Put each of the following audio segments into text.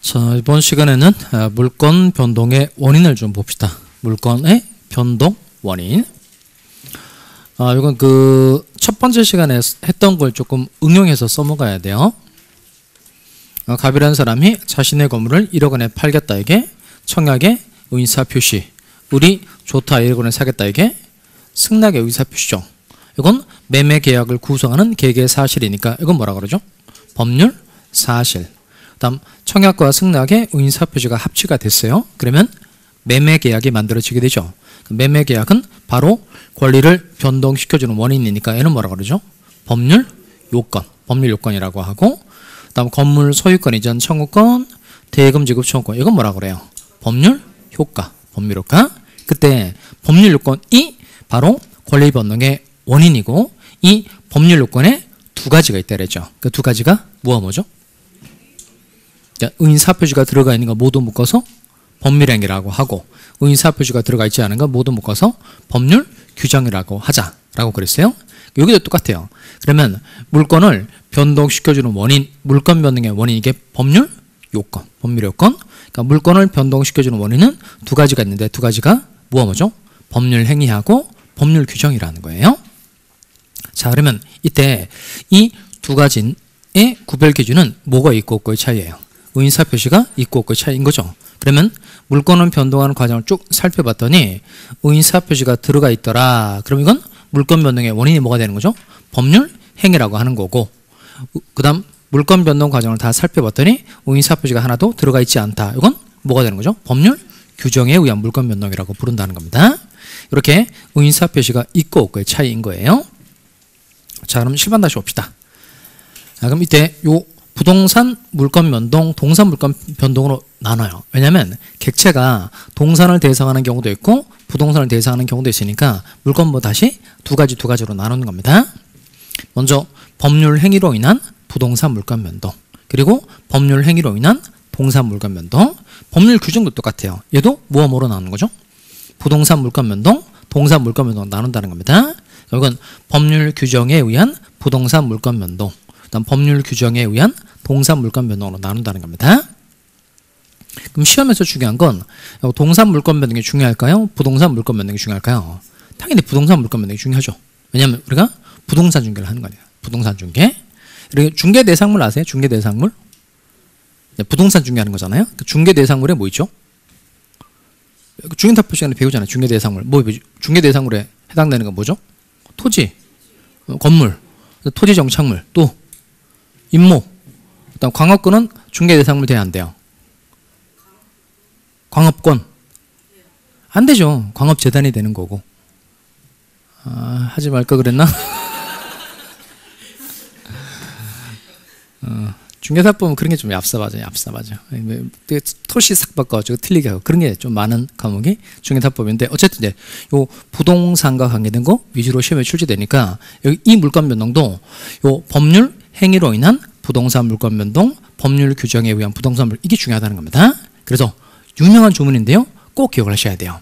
자, 이번 시간에는 물건 변동의 원인을 좀 봅시다. 물건의 변동 원인. 이건 그 첫 번째 시간에 했던 걸 조금 응용해서 써먹어야 돼요. 갑이라는 사람이 자신의 건물을 1억 원에 팔겠다. 이게 청약의 의사표시. 우리 좋다 1억 원에 사겠다. 이게 승낙의 의사표시죠. 이건 매매 계약을 구성하는 계계 사실이니까 이건 뭐라 그러죠? 법률 사실. 다음 청약과 승낙의 의사표시가 합치가 됐어요. 그러면 매매 계약이 만들어지게 되죠. 매매 계약은 바로 권리를 변동시켜주는 원인이니까 얘는 뭐라 그러죠? 법률 요건, 법률 요건이라고 하고, 다음 건물 소유권 이전 청구권, 대금 지급 청구권, 이건 뭐라 그래요? 법률 효과, 법률 효과. 그때 법률 요건이 바로 권리 변동의 원인이고, 이 법률 요건에 두 가지가 있다 그랬죠. 그 두 가지가 뭐죠? 의사표시가 들어가 있는 거 모두 묶어서 법률행위라고 하고, 의사표시가 들어가 있지 않은 거 모두 묶어서 법률 규정이라고 하자라고 그랬어요. 여기도 똑같아요. 그러면 물건을 변동시켜주는 원인, 물건 변동의 원인, 이게 법률 요건, 법률 요건. 그러니까 물건을 변동시켜주는 원인은 두 가지가 있는데 두 가지가 뭐죠? 법률 행위하고 법률 규정이라는 거예요. 자, 그러면 이때 이 두 가지의 구별 기준은 뭐가 있고 없고의 차이예요. 의사표시가 있고 없고의 차이인 거죠. 그러면 물건을 변동하는 과정을 쭉 살펴봤더니 의사표시가 들어가 있더라. 그럼 이건 물건 변동의 원인이 뭐가 되는 거죠? 법률 행위라고 하는 거고, 그 다음 물건 변동 과정을 다 살펴봤더니 의사표시가 하나도 들어가 있지 않다. 이건 뭐가 되는 거죠? 법률 규정에 의한 물건 변동이라고 부른다는 겁니다. 이렇게 의사표시가 있고 없고의 차이인 거예요. 자, 그럼 실반 다시 봅시다. 자, 그럼 이때 요 부동산 물건 변동, 동산 물건 변동으로 나눠요. 왜냐하면 객체가 동산을 대상하는 경우도 있고 부동산을 대상하는 경우도 있으니까 물건 다시 두 가지로 나누는 겁니다. 먼저 법률 행위로 인한 부동산 물건 변동, 그리고 법률 행위로 인한 동산 물건 변동. 법률 규정도 똑같아요. 얘도 뭐로 나누는 거죠? 부동산 물건 변동, 동산 물건 변동 나눈다는 겁니다. 이건 법률 규정에 의한 부동산 물건 변동, 그다음 법률 규정에 의한 동산 물건 변동으로 나눈다는 겁니다. 그럼 시험에서 중요한 건 동산 물건 변동이 중요할까요? 부동산 물건 변동이 중요할까요? 당연히 부동산 물건 변동이 중요하죠. 왜냐하면 우리가 부동산 중개를 하는 거예요. 부동산 중개. 그리고 중개 대상물 아세요? 중개 대상물? 부동산 중개하는 거잖아요. 중개 대상물에 뭐 있죠? 중개탑 시간에 배우잖아요. 중개 대상물. 중개 대상물에 해당되는 건 뭐죠? 토지, 건물, 토지 정착물, 또 임모. 일단 광업권은 중개 대상물 돼야 안 돼요. 광업권 안 되죠. 광업재단이 되는 거고. 하지 말까 그랬나? 중개사법은 그런 게 좀 얍삽하죠. 토시 싹 바꿔가지고 틀리게 하고 그런 게 좀 많은 과목이 중개사법인데, 어쨌든 이제 요 부동산과 관계된 거 위주로 시험에 출제되니까 여기 이 물건 변동도 요 법률 행위로 인한 부동산 물건 변동, 법률 규정에 의한 부동산 물건, 이게 중요하다는 겁니다. 그래서 유명한 조문인데요. 꼭 기억을 하셔야 돼요.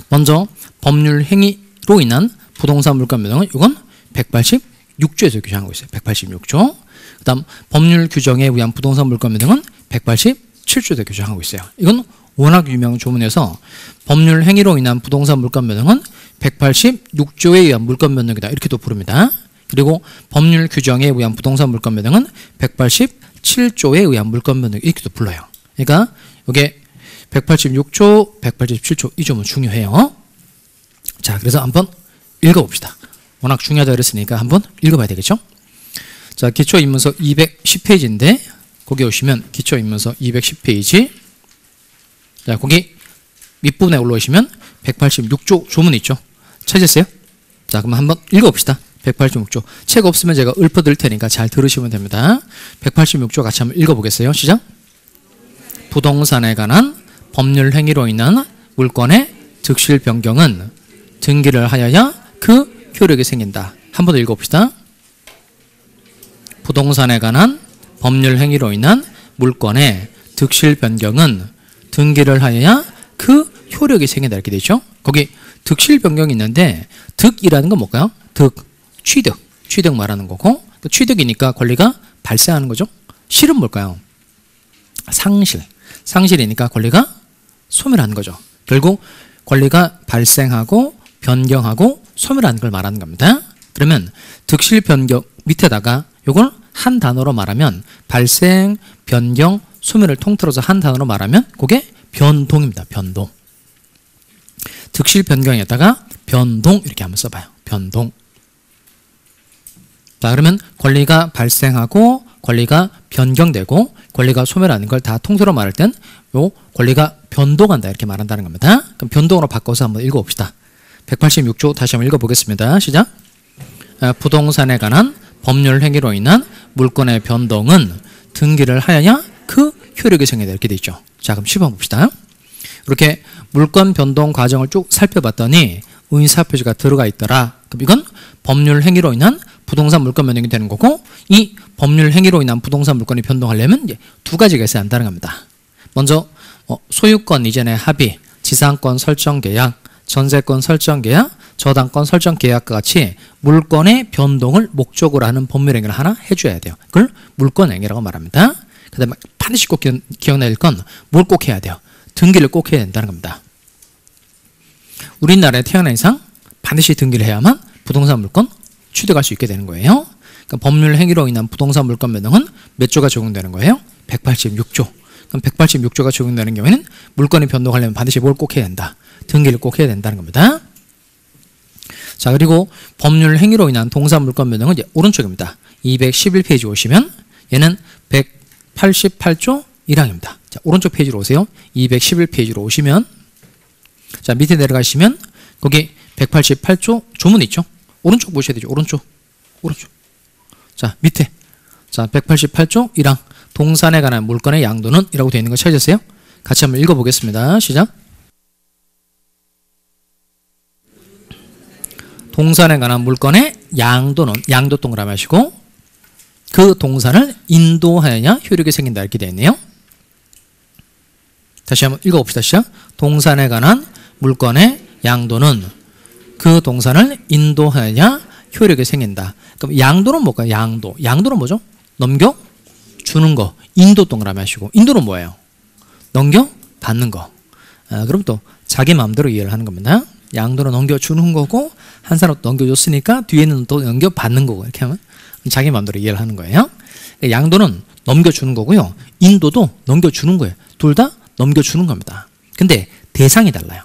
먼저 법률 행위로 인한 부동산 물건 변동은 이건 186조에서 규정하고 있어요. 186조. 그 다음 법률 규정에 의한 부동산 물건 변동은 187조에서 규정하고 있어요. 이건 워낙 유명한 조문에서 법률 행위로 인한 부동산 물건 변동은 186조에 의한 물건 변동이다. 이렇게도 부릅니다. 그리고 법률 규정에 의한 부동산 물건 변동은 187조에 의한 물건 변동, 이렇게도 불러요. 그러니까 이게 186조, 187조 이 점은 중요해요. 자, 그래서 한번 읽어봅시다. 워낙 중요하다 그랬으니까 한번 읽어봐야 되겠죠? 자, 기초입문서 210페이지인데 거기 오시면 기초입문서 210페이지, 자, 거기 밑부분에 올라오시면 186조 조문 있죠? 찾으셨어요? 자, 그럼 한번 읽어봅시다. 186조. 책 없으면 제가 읊어드릴 테니까 잘 들으시면 됩니다. 186조 같이 한번 읽어보겠어요. 시작. 부동산에 관한 법률 행위로 인한 물건의 득실 변경은 등기를 하여야 그 효력이 생긴다. 한 번 더 읽어봅시다. 부동산에 관한 법률 행위로 인한 물건의 득실 변경은 등기를 하여야 그 효력이 생긴다. 이렇게 되죠. 거기 득실 변경이 있는데 득이라는 건 뭘까요? 취득 말하는 거고, 취득이니까 권리가 발생하는 거죠. 실은 뭘까요? 상실이니까 권리가 소멸하는 거죠. 결국 권리가 발생하고 변경하고 소멸하는 걸 말하는 겁니다. 그러면 득실 변경 밑에다가 요걸 한 단어로 말하면 발생, 변경, 소멸을 통틀어서 한 단어로 말하면 그게 변동입니다. 변동. 득실 변경에다가 변동 이렇게 한번 써봐요. 변동. 자, 그러면 권리가 발생하고 권리가 변경되고 권리가 소멸하는 걸 다 통틀어 말할 땐 요 권리가 변동한다 이렇게 말한다는 겁니다. 그럼 변동으로 바꿔서 한번 읽어봅시다. 186조 다시 한번 읽어보겠습니다. 시작. 부동산에 관한 법률 행위로 인한 물권의 변동은 등기를 하여야 그 효력이 생긴다 이렇게 돼 있죠. 자, 그럼 10번 봅시다. 이렇게 물권 변동 과정을 쭉 살펴봤더니 의사표시가 들어가 있더라. 그럼 이건 법률 행위로 인한 부동산 물권 변동이 되는 거고, 이 법률 행위로 인한 부동산 물권이 변동하려면 이제 두 가지가 있어야 한다는 겁니다. 먼저 소유권 이전의 합의, 지상권 설정 계약, 전세권 설정 계약, 저당권 설정 계약과 같이 물권의 변동을 목적으로 하는 법률 행위를 하나 해줘야 돼요. 그걸 물권 행위라고 말합니다. 그 다음에 반드시 꼭 기억나야 건 뭘 꼭 해야 돼요? 등기를 꼭 해야 된다는 겁니다. 우리나라에 태어난 이상 반드시 등기를 해야만 부동산 물권 취득할 수 있게 되는 거예요. 그러니까 법률 행위로 인한 부동산 물권 변동은 몇 조가 적용되는 거예요? 186조. 그럼 186조가 적용되는 경우에는 물권이 변동하려면 반드시 뭘 꼭 해야 된다? 등기를 꼭 해야 된다는 겁니다. 자, 그리고 법률 행위로 인한 동산 물권 변동은 이제 오른쪽입니다. 211페이지 오시면 얘는 188조 1항입니다. 자, 오른쪽 페이지로 오세요. 211페이지로 오시면, 자, 밑에 내려가시면 거기 188조 조문 있죠? 오른쪽 보셔야 되죠. 오른쪽. 자, 밑에. 자, 188조 1항. 동산에 관한 물권의 양도는 이라고 되어 있는 거 찾으세요? 같이 한번 읽어보겠습니다. 시작. 동산에 관한 물권의 양도는, 양도 동그라미 하시고, 그 동산을 인도하여야 효력이 생긴다 이렇게 되어 있네요. 다시 한번 읽어봅시다. 시작. 동산에 관한 물권의 양도는 그 동산을 인도하여야 효력이 생긴다. 그럼 양도는 뭘까요? 양도는 뭐죠? 넘겨주는 거. 인도 동그라미 하시고, 인도는 뭐예요? 넘겨받는 거. 그럼 또 자기 마음대로 이해를 하는 겁니다. 양도는 넘겨주는 거고, 한 사람 넘겨줬으니까 뒤에는 또 넘겨받는 거고, 이렇게 하면 자기 마음대로 이해를 하는 거예요. 양도는 넘겨주는 거고요, 인도도 넘겨주는 거예요. 둘 다 넘겨주는 겁니다. 근데 대상이 달라요.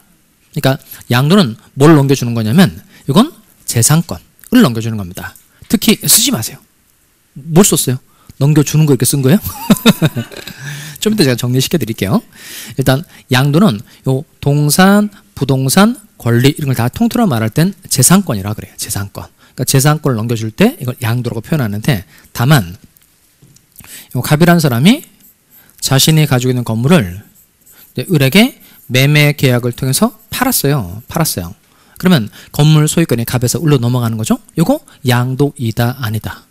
그러니까 양도는 뭘 넘겨주는 거냐면, 이건 재산권을 넘겨주는 겁니다. 특히 쓰지 마세요. 뭘 썼어요? 넘겨주는 거 이렇게 쓴 거예요? 좀 이따 제가 정리시켜 드릴게요. 일단 양도는 요 동산, 부동산, 권리 이런 걸 다 통틀어 말할 땐 재산권이라 그래요. 재산권. 그러니까 재산권을 넘겨줄 때 이걸 양도라고 표현하는데, 다만 요 갑이라는 사람이 자신이 가지고 있는 건물을 을에게 매매 계약을 통해서 팔았어요. 그러면 건물 소유권이 갑에서 을로 넘어가는 거죠. 요거 양도이다 아니다.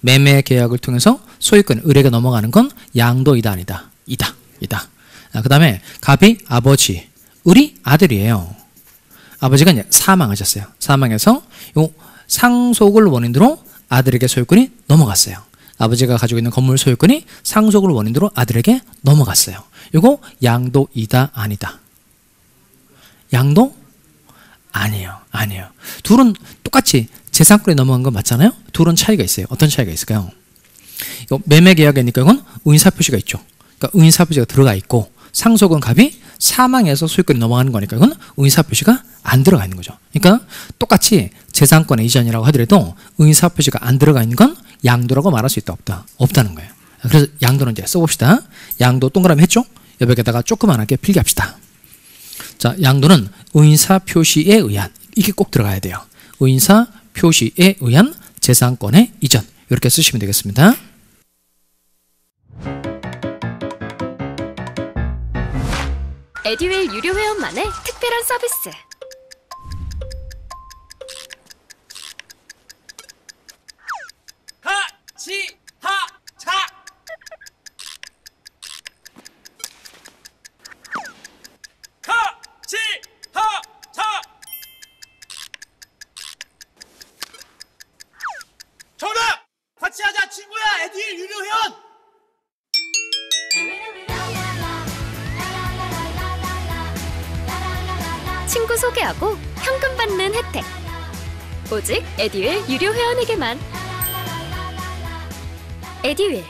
매매 계약을 통해서 소유권이 을에게 넘어가는 건 양도이다 아니다. 이다. 그 다음에 갑이 아버지, 을이 아들이에요. 아버지가 이제 사망하셨어요. 사망해서 요 상속을 원인으로 아들에게 소유권이 넘어갔어요. 아버지가 가지고 있는 건물 소유권이 상속을 원인으로 아들에게 넘어갔어요. 요거 양도이다 아니다. 양도? 아니에요. 둘은 똑같이 재산권이 넘어간 건 맞잖아요. 둘은 차이가 있어요. 어떤 차이가 있을까요? 매매 계약이니까 이건 의사표시가 있죠. 그러니까 의사표시가 들어가 있고, 상속은 갑이 사망해서 소유권이 넘어가는 거니까 이건 의사표시가 안 들어가 있는 거죠. 그러니까 똑같이 재산권의 이전이라고 하더라도 의사표시가 안 들어가 있는 건 양도라고 말할 수 있다 없다는 거예요. 그래서 양도는 이제 써봅시다. 양도 동그라미 했죠? 여기에다가 조그만하게 필기합시다. 자, 양도는 의사표시에 의한, 이게 꼭 들어가야 돼요. 의사표시에 의한 재산권의 이전, 이렇게 쓰시면 되겠습니다. 에듀윌 유료 회원만의 특별한 서비스. 하치하차 하치하차 정답! 같이 하자 친구야! 에듀윌 유료 회원! 소개하고 현금 받는 혜택. 오직 에듀윌 유료 회원에게만. 에듀윌.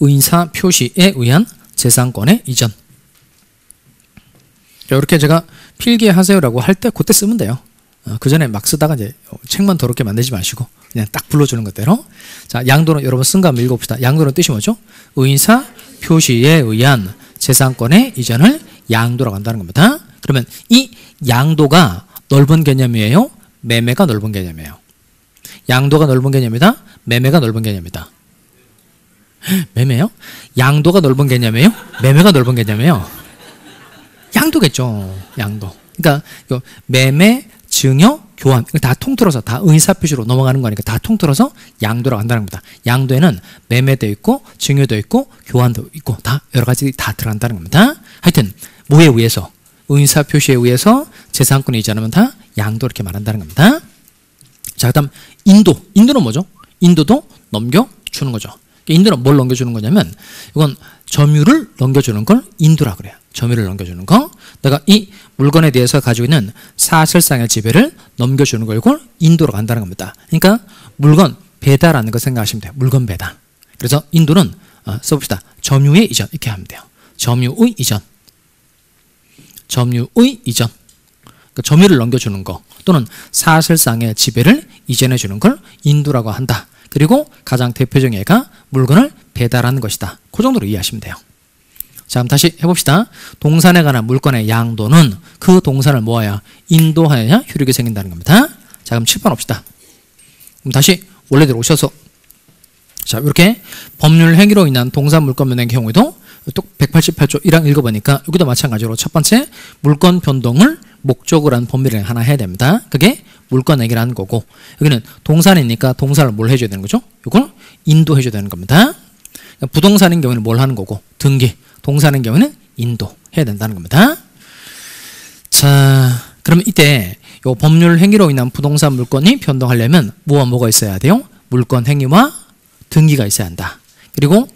의사 표시에 의한 재산권의 이전. 이렇게 제가 필기하세요라고 할 때 그때 쓰면 돼요. 그 전에 막 쓰다가 이제 책만 더럽게 만들지 마시고 그냥 딱 불러주는 것대로. 자, 양도는 여러분 쓴 거 한번 읽어봅시다. 양도는 뜻이 뭐죠? 의사 표시에 의한 재산권의 이전을 양도라고 한다는 겁니다. 그러면 이 양도가 넓은 개념이에요? 매매가 넓은 개념이에요? 양도가 넓은 개념이다? 매매가 넓은 개념이다? 매매요? 양도가 넓은 개념이에요? 매매가 넓은 개념이에요? 양도겠죠. 양도. 그러니까 매매, 증여, 교환 이거 다 통틀어서 다 의사표시로 넘어가는 거니까 다 통틀어서 양도라고 한다는 겁니다. 양도에는 매매도 있고 증여도 있고 교환도 있고 다 여러 가지 다 들어간다는 겁니다. 하여튼 뭐에 의해서? 의사표시에 의해서 재산권이 이전하면 다 양도 이렇게 말한다는 겁니다. 자, 그다음 인도. 인도는 뭐죠? 인도도 넘겨주는 거죠. 인도는 뭘 넘겨주는 거냐면 이건 점유를 넘겨주는 걸 인도라 그래요. 점유를 넘겨주는 거. 내가 이 물건에 대해서 가지고 있는 사실상의 지배를 넘겨주는 걸 이걸 인도로 간다는 겁니다. 그러니까 물건 배달하는 거 생각하시면 돼요. 물건 배달. 그래서 인도는 써봅시다. 점유의 이전 이렇게 하면 돼요. 점유의 이전. 점유의 이전. 그러니까 점유를 넘겨주는 거 또는 사실상의 지배를 이전해 주는 걸 인도라고 한다. 그리고 가장 대표적인 예가 물건을 배달하는 것이다. 그 정도로 이해하시면 돼요. 자, 그럼 다시 해봅시다. 동산에 관한 물건의 양도는 그 동산을 모아야 인도하여야 효력이 생긴다는 겁니다. 자, 그럼 7번 봅시다. 그럼 다시 원래대로 오셔서 자, 이렇게 법률 행위로 인한 동산 물건 변동의 경우에도 또 188조 1항 읽어보니까 여기도 마찬가지로 첫 번째 물건 변동을 목적으로 한 법률을 하나 해야 됩니다. 그게 물건 행위라는 거고 여기는 동산이니까 동산을 뭘 해줘야 되는 거죠? 이걸 인도해줘야 되는 겁니다. 그러니까 부동산인 경우에는 뭘 하는 거고 등기, 동산인 경우에는 인도해야 된다는 겁니다. 자, 그러면 이때 요 법률 행위로 인한 부동산 물건이 변동하려면 뭐가 있어야 돼요? 물건 행위와 등기가 있어야 한다. 그리고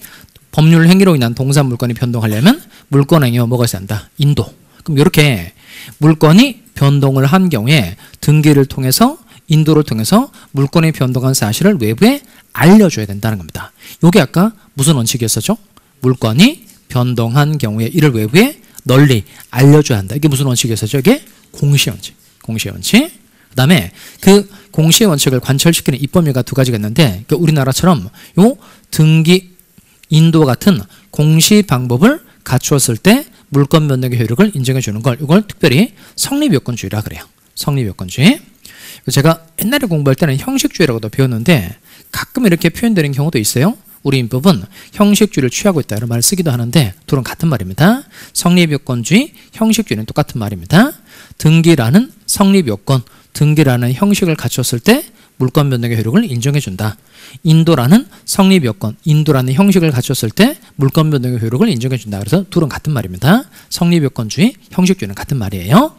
법률 행위로 인한 동산 물건이 변동하려면 물건 행위와 뭐가 있어야 한다? 인도. 그럼 이렇게 물건이 변동을 한 경우에 등기를 통해서 인도를 통해서 물건이 변동한 사실을 외부에 알려줘야 된다는 겁니다. 이게 아까 무슨 원칙이었었죠? 물건이 변동한 경우에 이를 외부에 널리 알려줘야 한다. 이게 무슨 원칙이었었죠? 이게 공시의 원칙. 공시의 원칙. 그 다음에 그 공시의 원칙을 관철시키는 입법례가 두 가지가 있는데 그러니까 우리나라처럼 요 등기 인도 같은 공시 방법을 갖추었을 때 물건 변동의 효력을 인정해 주는 걸 이걸 특별히 성립요건주의라 그래요. 성립요건주의. 제가 옛날에 공부할 때는 형식주의라고도 배웠는데 가끔 이렇게 표현되는 경우도 있어요. 우리 민법은 형식주의를 취하고 있다 이런 말을 쓰기도 하는데 둘은 같은 말입니다. 성립요건주의, 형식주의는 똑같은 말입니다. 등기라는 성립요건, 등기라는 형식을 갖췄을 때 물건 변동의 효력을 인정해 준다. 인도라는 성립요건, 인도라는 형식을 갖췄을 때 물건 변동의 효력을 인정해 준다. 그래서 둘은 같은 말입니다. 성립요건주의, 형식주의는 같은 말이에요.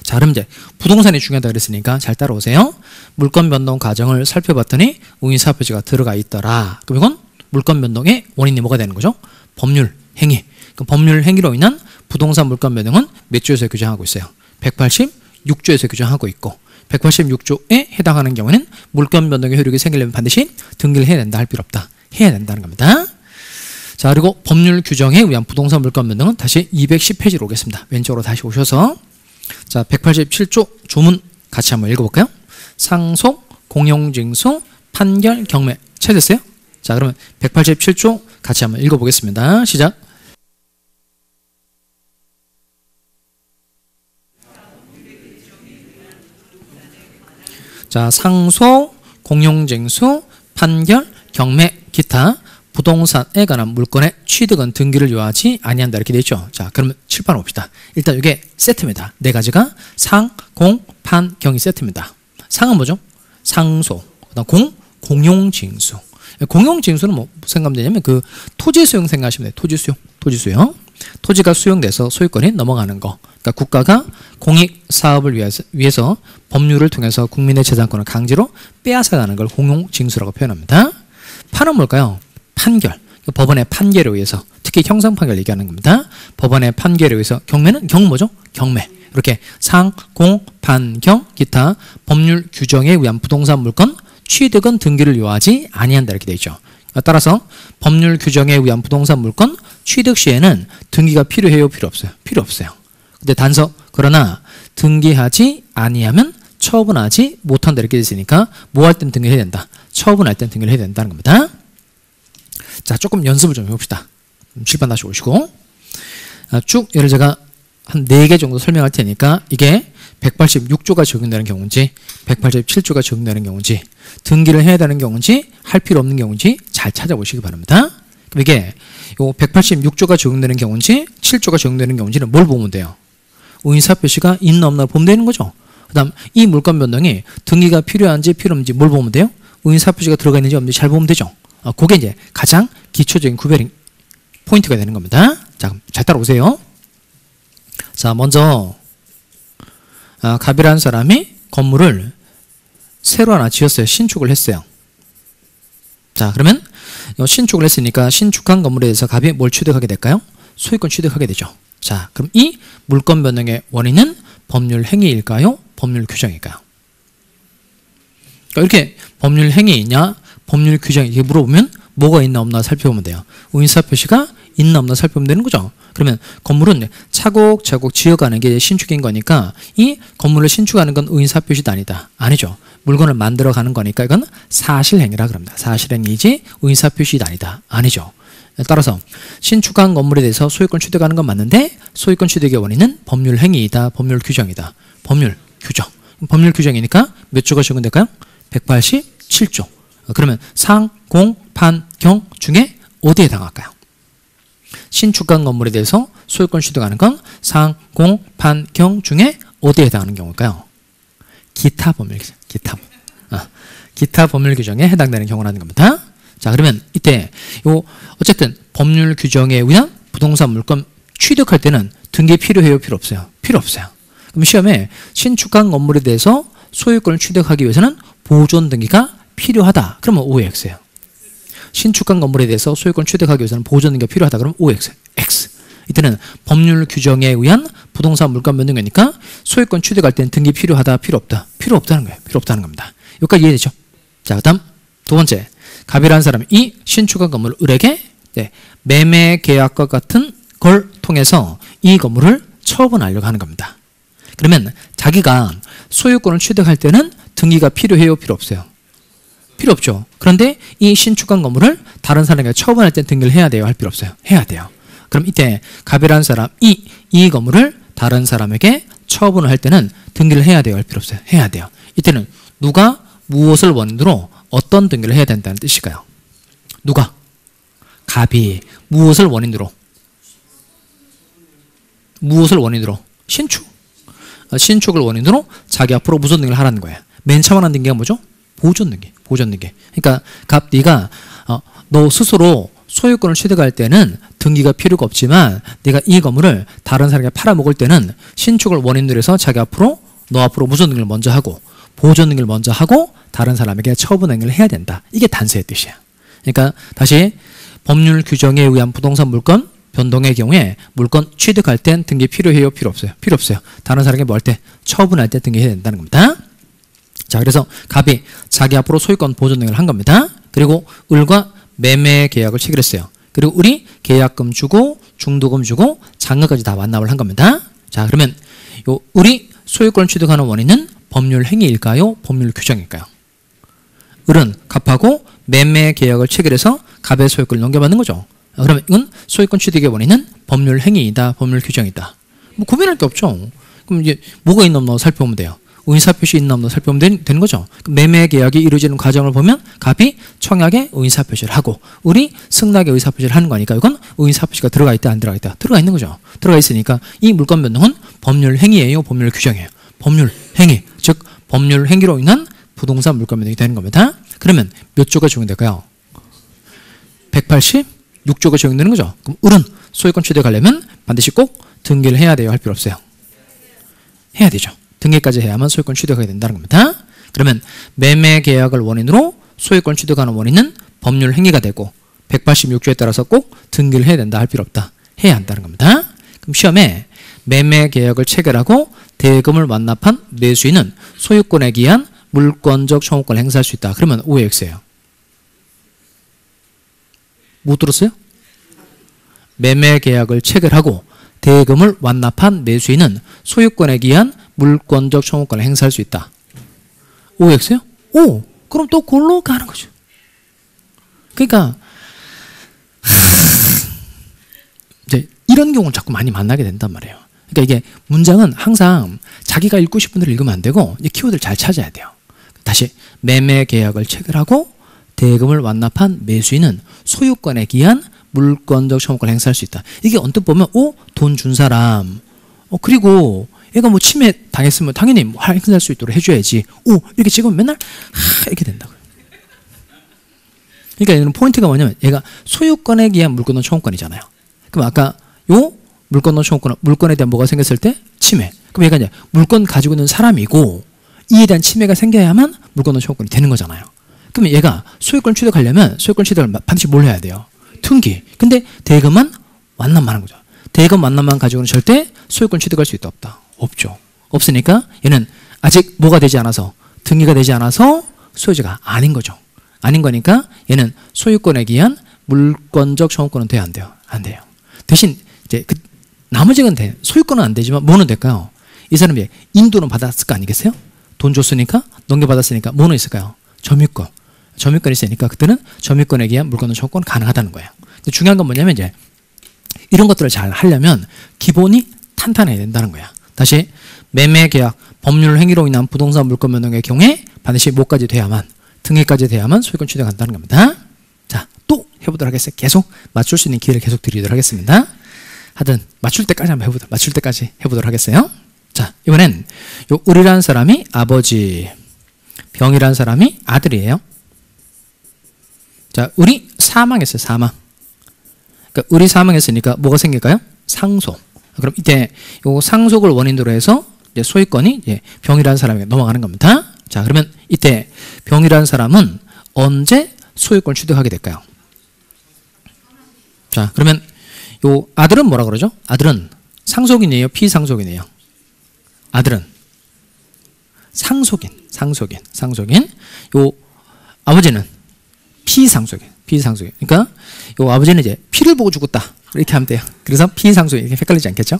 자, 그럼 이제 부동산이 중요하다 그랬으니까 잘 따라오세요. 물건 변동 과정을 살펴봤더니 운이사표지가 들어가 있더라. 그럼 이건 물건 변동의 원인이 뭐가 되는 거죠? 법률 행위. 그럼 법률 행위로 인한 부동산 물건 변동은 몇 조에서 규정하고 있어요? 186조에서 규정하고 있고 186조에 해당하는 경우에는 물건 변동의 효력이 생기려면 반드시 등기를 해야 된다 할 필요 없다. 해야 된다는 겁니다. 자, 그리고 법률 규정에 의한 부동산 물건 변동은 다시 210페이지로 오겠습니다. 왼쪽으로 다시 오셔서 자, 187조 조문 같이 한번 읽어볼까요? 상속, 공용징수, 판결, 경매 찾으셨어요? 자, 그러면 187조 같이 한번 읽어보겠습니다. 시작. 자, 상속, 공용징수, 판결, 경매, 기타 부동산에 관한 물건의 취득은 등기를 요하지 아니한다 이렇게 되어 있죠. 자, 그러면 칠판 봅시다. 일단 이게 세트입니다. 네 가지가 상, 공, 판, 경이 세트입니다. 상은 뭐죠? 상속. 그다음 공, 공용징수. 공용징수는 뭐 생각하면 되냐면 그 토지 수용 생각하시면 돼요. 토지 수용. 토지 수용. 토지가 수용돼서 소유권이 넘어가는 거. 그러니까 국가가 공익 사업을 위해서 법률을 통해서 국민의 재산권을 강제로 빼앗아가는 걸 공용징수라고 표현합니다. 판은 뭘까요? 판결. 법원의 판결에 의해서 특히 특히 형사 판결 얘기하는 겁니다. 법원의 판결에 의해서 경매는 뭐죠? 경매. 이렇게 상, 공, 판, 경, 기타 법률 규정에 의한 부동산 물건 취득은 등기를 요하지 아니한다 이렇게 되어 있죠. 따라서 법률 규정에 의한 부동산 물건 취득 시에는 등기가 필요해요? 필요 없어요? 필요 없어요. 근데 단서 그러나 등기하지 아니하면 처분하지 못한다 이렇게 되어 있으니까 뭐 할 땐 등기를 해야 된다. 처분할 땐 등기를 해야 된다는 겁니다. 자, 조금 연습을 좀 해봅시다. 칠판 다시 오시고 쭉 예를 제가 한 4개 정도 설명할 테니까 이게 186조가 적용되는 경우인지 187조가 적용되는 경우인지 등기를 해야 되는 경우인지 할 필요 없는 경우인지 잘 찾아보시기 바랍니다. 그럼 이게 요 186조가 적용되는 경우인지 7조가 적용되는 경우인지는 뭘 보면 돼요? 의인사 표시가 있나 없나 보면 되는 거죠. 그 다음 이 물건 변동이 등기가 필요한지 필요 없는지 뭘 보면 돼요? 의인사 표시가 들어가 있는지 없는지 잘 보면 되죠. 그게 이제 가장 기초적인 구별이 포인트가 되는 겁니다. 자, 그럼 잘 따라오세요. 자, 먼저 갑이라는 사람이 건물을 새로 하나 지었어요. 신축을 했어요. 자, 그러면 신축을 했으니까 신축한 건물에 대해서 갑이 뭘 취득하게 될까요? 소유권 취득하게 되죠. 자, 그럼 이 물건 변동의 원인은 법률 행위일까요? 법률 규정일까요? 그러니까 이렇게 법률 행위이냐 법률 규정 이렇게 물어보면 뭐가 있나 없나 살펴보면 돼요. 의인사 표시가 있나 없나 살펴보면 되는 거죠. 그러면 건물은 차곡차곡 지어가는 게 신축인 거니까 이 건물을 신축하는 건 의인사 표시도 아니다. 아니죠. 물건을 만들어가는 거니까 이건 사실행위라 그럽니다. 사실행위이지 의인사 표시도 아니다. 아니죠. 따라서 신축한 건물에 대해서 소유권 취득하는 건 맞는데 소유권 취득의 원인은 법률 행위이다. 법률 규정이다. 법률 규정. 법률 규정이니까 몇 조가 적용될까요? 187조. 그러면 상, 공, 판, 경 중에 어디에 해당할까요? 신축한 건물에 대해서 소유권 취득하는 건 상, 공, 판, 경 중에 어디에 해당하는 경우일까요? 기타 법률 규정. 기타 법률 규정에 해당되는 경우라는 겁니다. 자, 그러면 이때 어쨌든 법률 규정에 의한 부동산 물건 취득할 때는 등기 필요해요? 필요 없어요? 필요 없어요. 그럼 시험에 신축한 건물에 대해서 소유권을 취득하기 위해서는 보존 등기가 필요하다. 그러면 OX예요. 신축한 건물에 대해서 소유권 취득하기 위해서는 보존 등기가 필요하다. 그러면 OX. X. 이때는 법률 규정에 의한 부동산 물건 변동이니까 소유권 취득할 때는 등기 필요하다. 필요 없다. 필요 없다는 거예요. 필요 없다는 겁니다. 여기까지 이해되죠? 자, 그다음 두 번째. 갑이라는 사람이 이 신축한 건물을 을에게 매매 계약과 같은 걸 통해서 이 건물을 처분하려고 하는 겁니다. 그러면 자기가 소유권을 취득할 때는 등기가 필요해요? 필요 없어요? 필요 없죠. 그런데 이 신축한 건물을 다른 사람에게 처분할 때 등기를 해야 돼요? 할 필요 없어요? 해야 돼요. 그럼 이때 갑이라는 사람 이 건물을 다른 사람에게 처분을 할 때는 등기를 해야 돼요? 할 필요 없어요? 해야 돼요. 이때는 누가 무엇을 원인으로 어떤 등기를 해야 된다는 뜻일까요? 누가? 갑이 무엇을 원인으로? 무엇을 원인으로? 신축. 신축을 원인으로 자기 앞으로 무슨 등기를 하라는 거예요. 맨 처음 하는 등기가 뭐죠? 보존 등기. 보존 등기. 그러니까 갑 네가 너 스스로 소유권을 취득할 때는 등기가 필요가 없지만 네가 이 건물을 다른 사람에게 팔아먹을 때는 신축을 원인으로 해서 자기 앞으로 너 앞으로 무슨 등기를 먼저 하고 보존 등기를 먼저 하고 다른 사람에게 처분 행위를 해야 된다. 이게 단서의 뜻이야. 그러니까 다시 법률 규정에 의한 부동산 물건 변동의 경우에 물건 취득할 땐 등기 필요해요? 필요 없어요? 필요 없어요. 다른 사람에게 뭐 할 때? 처분할 때 등기해야 된다는 겁니다. 자, 그래서 갑이 자기 앞으로 소유권 보존 등을 한 겁니다. 그리고 을과 매매 계약을 체결했어요. 그리고 을이 계약금 주고 중도금 주고 잔금까지 다 완납을 한 겁니다. 자, 그러면 요 을이 소유권을 취득하는 원인은 법률 행위일까요? 법률 규정일까요? 을은 갑하고 매매 계약을 체결해서 갑의 소유권을 넘겨받는 거죠. 그러면 이건 소유권 취득의 원인은 법률 행위이다. 법률 규정이다. 뭐 고민할 게 없죠. 그럼 이제 뭐가 있나 없나 살펴보면 돼요. 의인사 표시 있나 없나 살펴보면 되는 거죠. 매매 계약이 이루어지는 과정을 보면 갑이 청약에 의인사 표시를 하고 을이 승낙에 의사 표시를 하는 거니까 이건 의인사 표시가 들어가 있다 안 들어가 있다? 들어가 있는 거죠. 들어가 있으니까 이 물건 변동은 법률 행위예요? 법률 규정이에요? 법률 행위. 즉 법률 행위로 인한 부동산 물건 변동이 되는 겁니다. 그러면 몇 조가 적용될까요? 186조가 적용되는 거죠. 그럼 을은 소유권 취득하려면 반드시 꼭 등기를 해야 돼요? 할 필요 없어요? 해야 되죠. 등기까지 해야만 소유권 취득하게 된다는 겁니다. 그러면 매매 계약을 원인으로 소유권 취득하는 원인은 법률 행위가 되고 186조에 따라서 꼭 등기를 해야 된다 할 필요 없다. 해야 한다는 겁니다. 그럼 시험에 매매 계약을 체결하고 대금을 완납한 매수인은 소유권에 기한 물권적 청구권을 행사할 수 있다. 그러면 OX예요. 못 들었어요? 매매 계약을 체결하고 대금을 완납한 매수인은 소유권에 기한 물권적 청구권을 행사할 수 있다. OX요? 오! 그럼 또 골로 가는 거죠. 그러니까 이제 이런 경우를 자꾸 많이 만나게 된단 말이에요. 그러니까 이게 문장은 항상 자기가 읽고 싶은 대로 읽으면 안 되고 이제 키워드를 잘 찾아야 돼요. 다시 매매 계약을 체결하고 대금을 완납한 매수인은 소유권에 기한 물권적 청구권을 행사할 수 있다. 이게 언뜻 보면 돈 준 사람 그리고 얘가 뭐 침해 당했으면 당연히 뭐 행사할 수 있도록 해줘야지. 이렇게 찍으면 맨날 이렇게 된다고요. 그러니까 이런 포인트가 뭐냐면 얘가 소유권에 기한 물권적 청구권이잖아요. 그럼 아까 요 물권적 청구권, 물권에 대한 뭐가 생겼을 때 침해. 그럼 얘가 이제 물권 가지고 있는 사람이고 이에 대한 침해가 생겨야만 물권적 청구권이 되는 거잖아요. 그러면 얘가 소유권 취득하려면 소유권 취득을 반드시 뭘 해야 돼요? 등기. 근데 대금만 완납만 하는 거죠. 대금 완납만 가지고는 절대 소유권 취득할 수 있다 없다? 없죠. 없으니까 얘는 아직 뭐가 되지 않아서 등기가 되지 않아서 소유자가 아닌 거죠. 아닌 거니까 얘는 소유권에 기한 물권적 청구권은 돼야 안 돼요? 안 돼요. 대신 이제 나머지는 돼. 소유권은 안 되지만 뭐는 될까요? 이 사람이 인도는 받았을 거 아니겠어요? 돈 줬으니까 넘겨받았으니까 뭐는 있을까요? 점유권. 점유권이 있으니까 그때는 점유권에 기한 물권적 청구권 가능하다는 거예요. 근데 중요한 건 뭐냐면 이제 이런 것들을 잘 하려면 기본이 탄탄해야 된다는 거야. 다시 매매 계약, 법률 행위로 인한 부동산 물권 변동의 경우에 반드시 뭐까지 돼야만 등기까지 돼야만 소유권 취득한다는 겁니다. 자, 또 해보도록 하겠습니다. 계속 맞출 수 있는 기회를 계속 드리도록 하겠습니다. 하여튼 맞출 때까지 한번 해보도록 맞출 때까지 해보도록 하겠어요. 자, 이번엔 요 을이라는 사람이 아버지, 병이라는 사람이 아들이에요. 자, 을이 사망했어요. 사망. 그러니까 을이 사망했으니까 뭐가 생길까요? 상속. 그럼 이때 요 상속을 원인으로 해서 이제 소유권이 이제 병이라는 사람에게 넘어가는 겁니다. 자, 그러면 이때 병이라는 사람은 언제 소유권을 취득하게 될까요? 자, 그러면 요 아들은 뭐라 그러죠? 아들은 상속인이에요? 피상속인이에요? 아들은 상속인. 요 아버지는 피상속인. 그러니까 요 아버지는 이제 피를 보고 죽었다. 이렇게 하면 돼요. 그래서 피상속인. 이렇게 헷갈리지 않겠죠?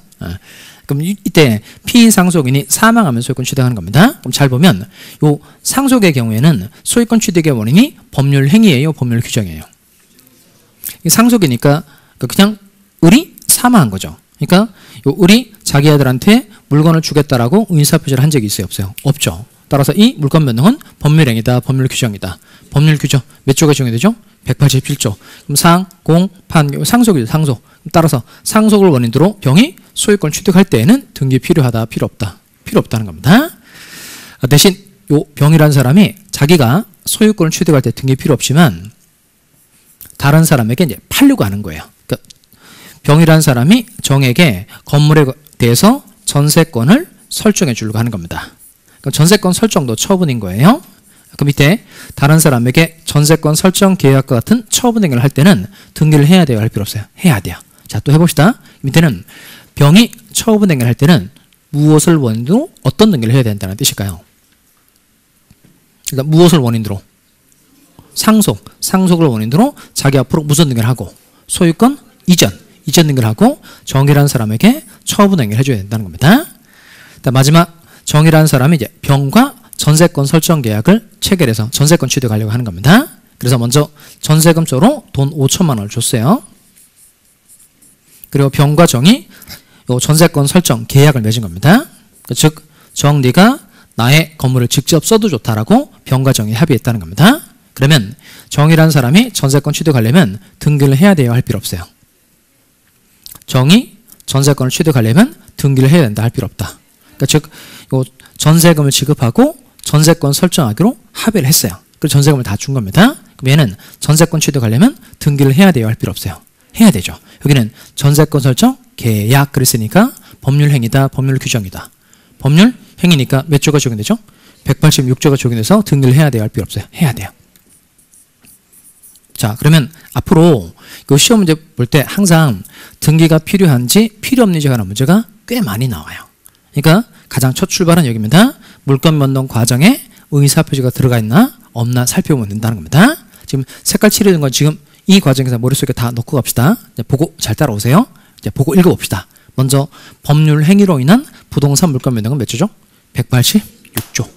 그럼 이때 피상속인이 사망하면 소유권 취득하는 겁니다. 그럼 잘 보면 요 상속의 경우에는 소유권 취득의 원인이 법률 행위예요, 법률 규정이에요. 상속이니까 그냥 을이 사망한 거죠. 그러니까 요 을이 자기 아들한테 물건을 주겠다라고 의사표시를 한 적이 있어요, 없어요? 없죠. 따라서 이 물권 변동은 법률 행위다, 법률 규정이다. 법률 규정 몇 조가 적용되죠? 187조. 그럼 상, 공, 판, 상속이죠, 상속. 따라서 상속을 원인으로 병이 소유권 취득할 때에는 등기 필요하다, 필요 없다? 필요 없다는 겁니다. 대신 요 병이라는 사람이 자기가 소유권을 취득할 때 등기 필요 없지만 다른 사람에게 이제 팔려고 하는 거예요. 그러니까 병이라는 사람이 정에게 건물에 대해서 전세권을 설정해 주려고 하는 겁니다. 그럼 전세권 설정도 처분인 거예요. 그럼 이때 다른 사람에게 전세권 설정 계약과 같은 처분 행위를 할 때는 등기를 해야 돼요, 할 필요 없어요? 해야 돼요. 자, 또 해봅시다. 밑에는 병이 처분 행위를 할 때는 무엇을 원인으로 어떤 등기를 해야 된다는 뜻일까요? 그러니까 무엇을 원인으로? 상속을 원인으로 자기 앞으로 무슨 등기를 하고 소유권 이전 등기를 하고 정이라는 사람에게 처분 행위를 해줘야 된다는 겁니다. 마지막 정이라는 사람이 이제 병과 전세권 설정 계약을 체결해서 전세권 취득하려고 하는 겁니다. 그래서 먼저 전세금조로 돈 5천만 원을 줬어요. 그리고 병과 정이 요 전세권 설정 계약을 맺은 겁니다. 즉, 정 네가 나의 건물을 직접 써도 좋다라고 병과 정이 합의했다는 겁니다. 그러면 정이라는 사람이 전세권 취득하려면 등기를 해야 돼요, 할 필요 없어요? 정이 전세권을 취득하려면 등기를 해야 된다, 할 필요 없다. 그러니까 즉, 요 전세금을 지급하고 전세권 설정하기로 합의를 했어요. 그래서 전세금을 다 준 겁니다. 그럼 얘는 전세권 취득하려면 등기를 해야 돼요, 할 필요 없어요? 해야 되죠. 여기는 전세권 설정 계약 그랬으니까 법률 행위다, 법률 규정이다. 법률 행위니까 몇 조가 적용되죠? 186조가 적용돼서 등기를 해야 돼요, 할 필요 없어요? 해야 돼요. 자, 그러면 앞으로 그 시험 문제 볼 때 항상 등기가 필요한지 필요 없는지 관한 문제가 꽤 많이 나와요. 그러니까 가장 첫 출발은 여기입니다. 물건 변동 과정에 의사표시가 들어가 있나 없나 살펴보면 된다는 겁니다. 지금 색깔 칠해준 건 지금 이 과정에서 머릿속에 다 넣고 갑시다. 이제 보고 잘 따라오세요. 이제 보고 읽어봅시다. 먼저 법률 행위로 인한 부동산 물건 변동은 몇 조죠? 186조.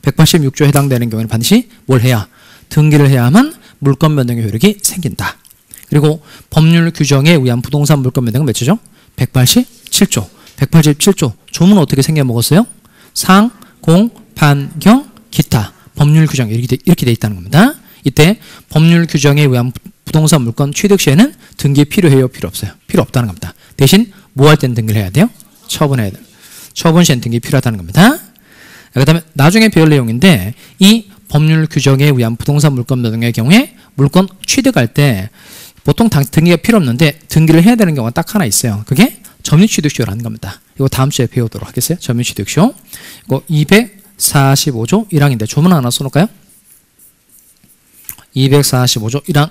186조에 해당되는 경우에는 반드시 뭘 해야? 등기를 해야만 물건 변동의 효력이 생긴다. 그리고 법률 규정에 의한 부동산 물건 변동은 몇 조죠? 187조. 187조. 조문은 어떻게 생겨 먹었어요? 상, 공, 판, 경, 기타. 법률 규정 이렇게 돼 있다는 겁니다. 이때 법률 규정에 의한 부동산 물건 취득 시에는 등기 필요해요? 필요 없어요? 필요 없다는 겁니다. 대신 뭐 할 때는 등기를 해야 돼요? 처분해야 돼요. 처분 시에는 등기 필요하다는 겁니다. 그 다음에 나중에 배울 내용인데 이 법률 규정에 의한 부동산 물건 변동의 경우에 물건 취득할 때 보통 등기가 필요 없는데 등기를 해야 되는 경우가 딱 하나 있어요. 그게 점유취득시효라는 겁니다. 이거 다음 주에 배우도록 하겠어요. 점유취득시효. 이거 245조 1항인데 조문 하나 써놓을까요? 245조 1항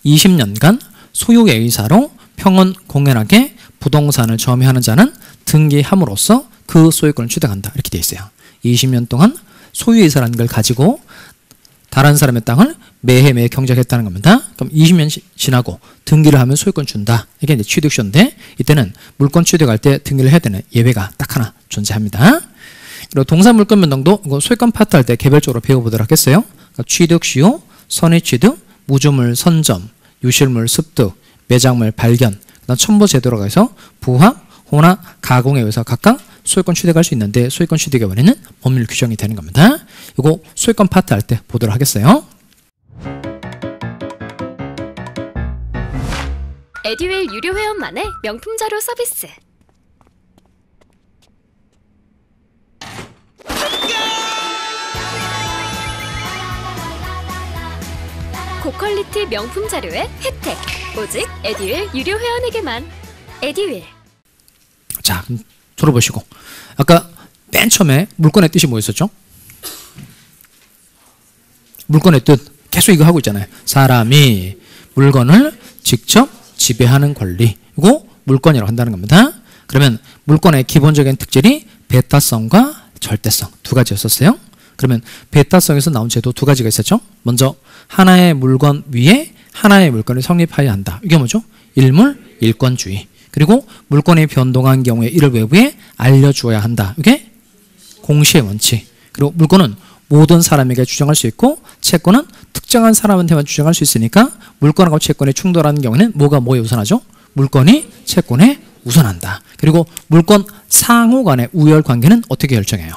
20년간 소유의 의사로 평온 공연하게 부동산을 점유하는 자는 등기함으로써 그 소유권을 취득한다. 이렇게 되어 있어요. 20년 동안 소유의 의사라는 걸 가지고 다른 사람의 땅을 매해 경작했다는 겁니다. 그럼 20년 지나고 등기를 하면 소유권 준다. 이게 이제 취득시효인데 이때는 물건 취득할 때 등기를 해야 되는 예외가 딱 하나 존재합니다. 그리고 동산 물건 변동도 이거 소유권 파트 할 때 개별적으로 배워보도록 하겠어요. 그러니까 취득시효, 선의취득, 무주물 선점, 유실물 습득, 매장물 발견, 그다음 첨부제도로 가서 부합, 혼합, 가공에 의해서 각각 소유권 취득할 수 있는데 소유권 취득의 원인은 법률 규정이 되는 겁니다. 이거 소유권 파트 할 때 보도록 하겠어요. 에듀윌 유료 회원만의 명품 자료 서비스. 고퀄리티 명품 자료의 혜택. 오직 에듀윌 유료 회원에게만. 에듀윌. 자, 그럼 들어보시고 아까 맨 처음에 물건의 뜻이 뭐였었죠? 물건의 뜻 계속 이거 하고 있잖아요. 사람이 물건을 직접 지배하는 권리. 이거 물건이라고 한다는 겁니다. 그러면 물건의 기본적인 특질이 배타성과 절대성 두 가지였었어요. 그러면 배타성에서 나온 제도 두 가지가 있었죠. 먼저 하나의 물건 위에 하나의 물건이 성립하여야 한다. 이게 뭐죠? 일물 일권주의. 그리고 물건이 변동한 경우에 이를 외부에 알려주어야 한다. 이게 공시의 원칙. 그리고 물건은 모든 사람에게 주장할 수 있고 채권은 특정한 사람한테만 주장할 수 있으니까 물건하고 채권이 충돌하는 경우에는 뭐에 우선하죠? 물건이 채권에 우선한다. 그리고 물건 상호 간의 우열 관계는 어떻게 결정해요?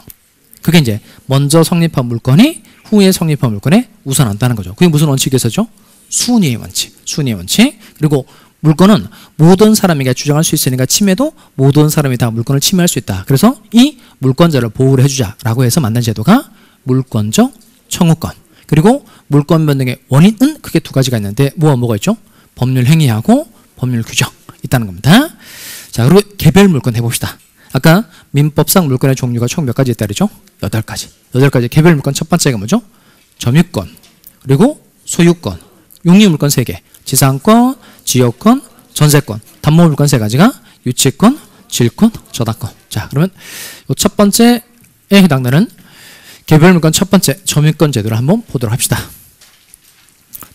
그게 이제 먼저 성립한 물건이 후에 성립한 물건에 우선한다는 거죠. 그게 무슨 원칙에서죠? 순위의 원칙. 순위의 원칙. 그리고 물건은 모든 사람에게 주장할 수 있으니까 침해도 모든 사람이 다 물건을 침해할 수 있다. 그래서 이 물건자를 보호를 해주자라고 해서 만든 제도가 물권적 청구권. 그리고 물권 변동의 원인은 크게 두 가지가 있는데 뭐가 있죠? 법률 행위하고 법률 규정 있다는 겁니다. 자, 그리고 개별 물건 해봅시다. 아까 민법상 물건의 종류가 총 몇 가지 있다 그랬죠? 8가지. 8가지 개별 물건 첫 번째가 뭐죠? 점유권, 그리고 소유권, 용리물권 3개, 지상권, 지역권, 전세권, 담보물권 3가지가 유치권, 질권, 저당권. 자, 그러면 이 첫 번째에 해당되는 개별물건 첫 번째 점유권 제도를 한번 보도록 합시다.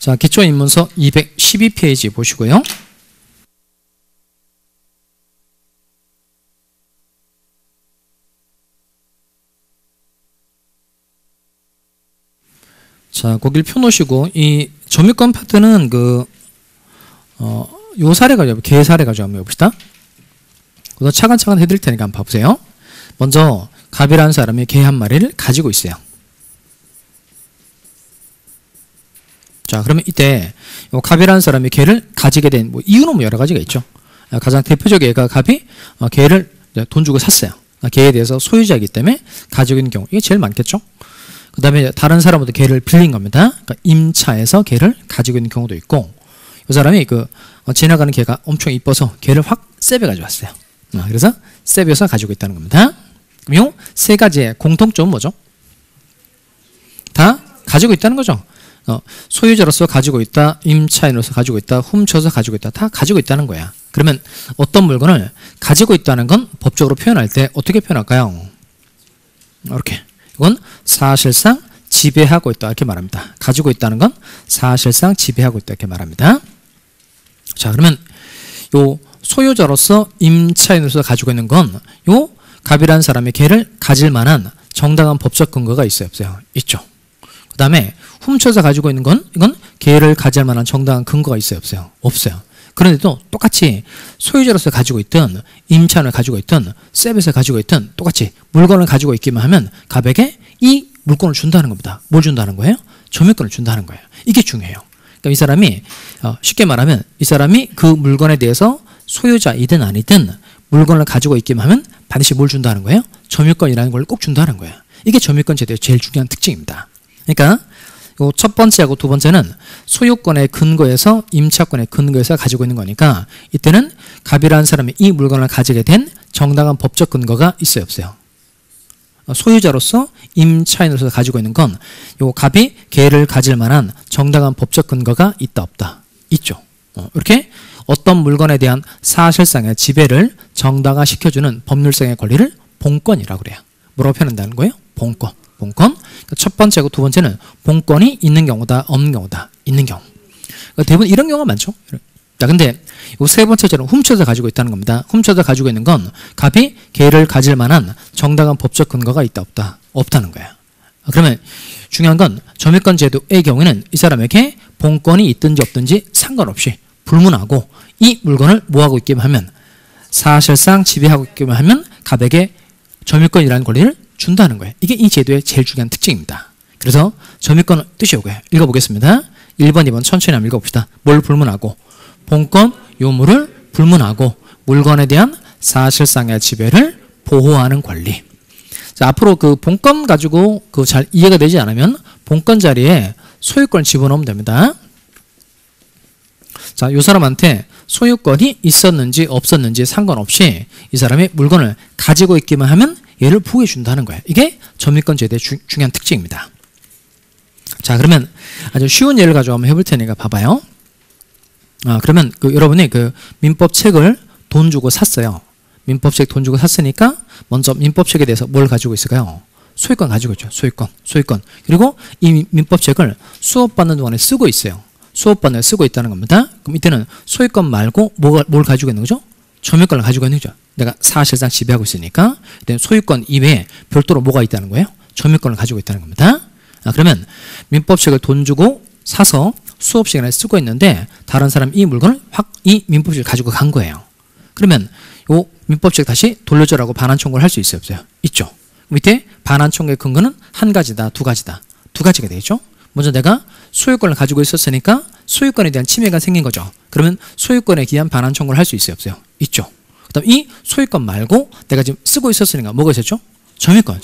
자, 기초입문서 212페이지 보시고요. 자, 거길 펴놓으시고 이 점유권 파트는 요 사례 가지고 개 사례 가지고 한번 해봅시다. 그래서 차근차근 해드릴 테니까 한번 봐보세요. 먼저 갑이라는 사람이 개 한 마리를 가지고 있어요. 자, 그러면 이때 갑이라는 사람이 개를 가지게 된 이유는 여러 가지가 있죠. 가장 대표적인 예가 갑이 개를 돈 주고 샀어요. 개에 대해서 소유자이기 때문에 가지고 있는 경우 이게 제일 많겠죠. 그 다음에 다른 사람한테 개를 빌린 겁니다. 그러니까 임차해서 개를 가지고 있는 경우도 있고, 이 사람이 지나가는 개가 엄청 이뻐서 개를 확 세배 가져왔어요. 그래서 세배해서 가지고 있다는 겁니다. 그럼 이 세 가지의 공통점은 뭐죠? 다 가지고 있다는 거죠. 소유자로서 가지고 있다, 임차인으로서 가지고 있다, 훔쳐서 가지고 있다, 다 가지고 있다는 거야. 그러면 어떤 물건을 가지고 있다는 건 법적으로 표현할 때 어떻게 표현할까요? 이렇게. 이건 사실상 지배하고 있다 이렇게 말합니다. 가지고 있다는 건 사실상 지배하고 있다 이렇게 말합니다. 자, 그러면 요 소유자로서 임차인으로서 가지고 있는 건 요 갑이라는 사람이 걔를 가질 만한 정당한 법적 근거가 있어요, 없어요? 있죠. 그 다음에 훔쳐서 가지고 있는 건 이건 걔를 가질 만한 정당한 근거가 있어요, 없어요? 없어요. 그런데도 똑같이 소유자로서 가지고 있든 임차인을 가지고 있든 세뱃을 가지고 있든 똑같이 물건을 가지고 있기만 하면 갑에게 이 물건을 준다는 겁니다. 뭘 준다는 거예요? 점유권을 준다는 거예요. 이게 중요해요. 그러니까 이 사람이 쉽게 말하면 이 사람이 그 물건에 대해서 소유자이든 아니든 물건을 가지고 있기만 하면 반드시 뭘 준다는 거예요? 점유권이라는 걸 꼭 준다는 거예요. 이게 점유권 제도의 제일 중요한 특징입니다. 그러니까 요 첫 번째하고 두 번째는 소유권의 근거에서 임차권의 근거에서 가지고 있는 거니까 이때는 갑이라는 사람이 이 물건을 가지게 된 정당한 법적 근거가 있어요, 없어요? 소유자로서 임차인으로서 가지고 있는 건 요 갑이 걔를 가질 만한 정당한 법적 근거가 있다, 없다? 있죠. 이렇게 어떤 물건에 대한 사실상의 지배를 정당화시켜주는 법률상의 권리를 본권이라고 그래요. 뭐라고 표현한다는 거예요? 본권. 본권. 첫 번째고 두 번째는 본권이 있는 경우다, 없는 경우다. 있는 경우. 대부분 이런 경우가 많죠. 자, 근데 이 세 번째처럼 훔쳐서 가지고 있다는 겁니다. 훔쳐서 가지고 있는 건 갑이 걔를 가질 만한 정당한 법적 근거가 있다, 없다? 없다는 거예요. 그러면 중요한 건 점유권 제도의 경우에는 이 사람에게 본권이 있든지 없든지 상관없이 불문하고 이 물건을 뭐하고 있기만 하면 사실상 지배하고 있기만 하면 갑에게 점유권이라는 권리를 준다는 거예요. 이게 이 제도의 제일 중요한 특징입니다. 그래서 점유권은 뜻이 오고요. 읽어보겠습니다. 1번, 2번 천천히 한번 읽어봅시다. 뭘 불문하고? 본권 요물을 불문하고 물건에 대한 사실상의 지배를 보호하는 권리. 자, 앞으로 그 본권 가지고 그 잘 이해가 되지 않으면 본권 자리에 소유권을 집어넣으면 됩니다. 자, 이 사람한테 소유권이 있었는지 없었는지 상관없이 이 사람이 물건을 가지고 있기만 하면 얘를 보호해 준다는 거예요. 이게 점유권 제도의 중요한 특징입니다. 자, 그러면 아주 쉬운 예를 가지고 한번 해볼 테니까 봐봐요. 그러면 여러분이 그 민법책을 돈 주고 샀어요. 민법책 돈 주고 샀으니까 먼저 민법책에 대해서 뭘 가지고 있을까요? 소유권 가지고 있죠. 소유권. 그리고 이 민법책을 수업 받는 동안에 쓰고 있어요. 수업 받는 동안에 쓰고 있다는 겁니다. 그럼 이때는 소유권 말고 뭘 가지고 있는 거죠? 점유권을 가지고 있는 거죠. 내가 사실상 지배하고 있으니까 이때는 소유권 이외에 별도로 뭐가 있다는 거예요? 점유권을 가지고 있다는 겁니다. 그러면 민법책을 돈 주고 사서 수업 시간에 쓰고 있는데 다른 사람 이 물건을 이 민법책을 가지고 간 거예요. 그러면 요 민법책 다시 돌려줘라고 반환 청구를 할 수 있어요, 없어요? 있죠. 밑에 반환 청구의 근거는 한 가지다, 두 가지다. 두 가지가 되죠. 먼저 내가 소유권을 가지고 있었으니까 소유권에 대한 침해가 생긴 거죠. 그러면 소유권에 기한 반환 청구를 할 수 있어요, 없어요? 있죠. 그다음 이 소유권 말고 내가 지금 쓰고 있었으니까 뭐가 있었죠? 점유권.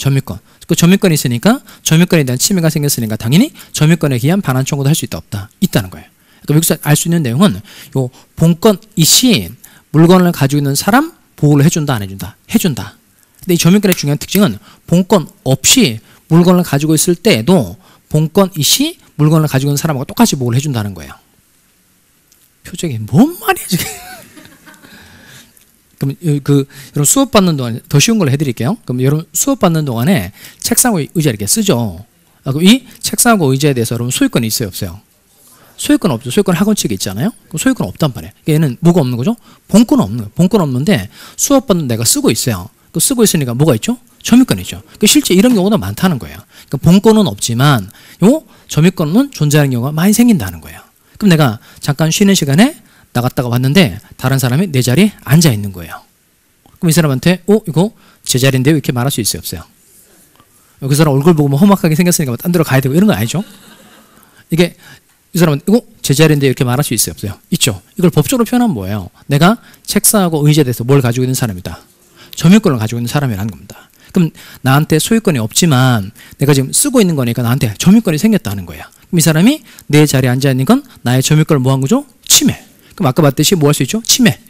그 점유권이 있으니까 점유권에 대한 침해가 생겼으니까 당연히 점유권에 기한 반환 청구도 할 수 있다, 없다? 있다는 거예요. 그러니까 여기서 알 수 있는 내용은 요 본권 이시 물건을 가지고 있는 사람 보호를 해준다, 안 해준다? 해준다. 근데 이 점유권의 중요한 특징은 본권 없이 물건을 가지고 있을 때에도 본권 이시 물건을 가지고 있는 사람하고 똑같이 보호를 해준다는 거예요. 표정이 뭔 말이야 지금? 그럼 여러분 수업 받는 동안 더 쉬운 걸로 해드릴게요. 그럼 여러분 수업 받는 동안에 책상하고 의자 이렇게 쓰죠. 그럼 이 책상하고 의자에 대해서 여러분 소유권이 있어요, 없어요? 소유권 없죠. 소유권 학원 측에 있잖아요. 그럼 소유권 없단 말이에요. 얘는 뭐가 없는 거죠? 본권 없는 거예요. 본권 없는데 수업 받는 내가 쓰고 있어요. 그 쓰고 있으니까 뭐가 있죠? 점유권이죠. 실제 이런 경우도 많다는 거예요. 그러니까 본권은 없지만 요 점유권은 존재하는 경우가 많이 생긴다는 거예요. 그럼 내가 잠깐 쉬는 시간에 나갔다가 왔는데 다른 사람이 내 자리에 앉아 있는 거예요. 그럼 이 사람한테 이거 제 자리인데요? 이렇게 말할 수 있어요, 없어요? 그 사람 얼굴 보고 뭐 험악하게 생겼으니까 딴 데로 가야 되고 이런 거 아니죠? 이게 이 사람은 이거 제 자리인데 이렇게 말할 수 있어요, 없어요? 있죠. 이걸 법적으로 표현하면 뭐예요? 내가 책상하고 의자에 대해서 뭘 가지고 있는 사람이다. 점유권을 가지고 있는 사람이라는 겁니다. 그럼 나한테 소유권이 없지만 내가 지금 쓰고 있는 거니까 나한테 점유권이 생겼다는 거야. 그럼 이 사람이 내 자리에 앉아 있는 건 나의 점유권을 뭐 한 거죠? 침해. 그럼 아까 봤듯이 뭐 할 수 있죠? 침해.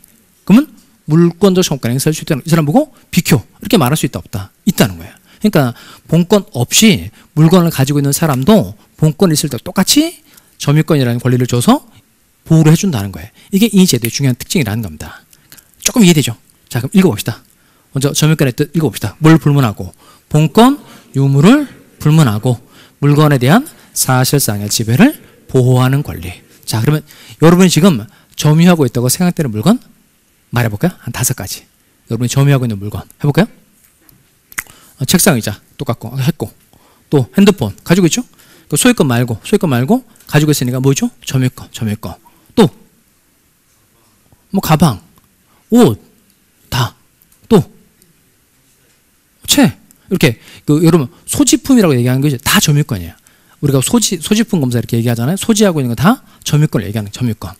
그러면 물권적 청구권 행사할 수 있다는 이 사람 보고 비켜. 이렇게 말할 수 있다, 없다? 있다는 거야. 그러니까 본권 없이 물건을 가지고 있는 사람도 본권이 있을 때 똑같이 점유권이라는 권리를 줘서 보호를 해준다는 거예요. 이게 이 제도의 중요한 특징이라는 겁니다. 조금 이해되죠? 자, 그럼 읽어봅시다. 먼저 점유권의 뜻 읽어봅시다. 뭘 불문하고? 본권, 유무를 불문하고 물건에 대한 사실상의 지배를 보호하는 권리. 자, 그러면 여러분이 지금 점유하고 있다고 생각되는 물건 말해볼까요? 한 5가지. 여러분이 점유하고 있는 물건 해볼까요? 책상 의자 똑같고 했고, 또 핸드폰 가지고 있죠? 소유권 말고 가지고 있으니까 뭐죠? 점유권. 또 뭐 가방, 옷, 다, 또 채, 이렇게 여러분 소지품이라고 얘기하는 것이 다 점유권이에요. 우리가 소지품 검사 이렇게 얘기하잖아요. 소지하고 있는 거 다 점유권을 얘기하는 점유권.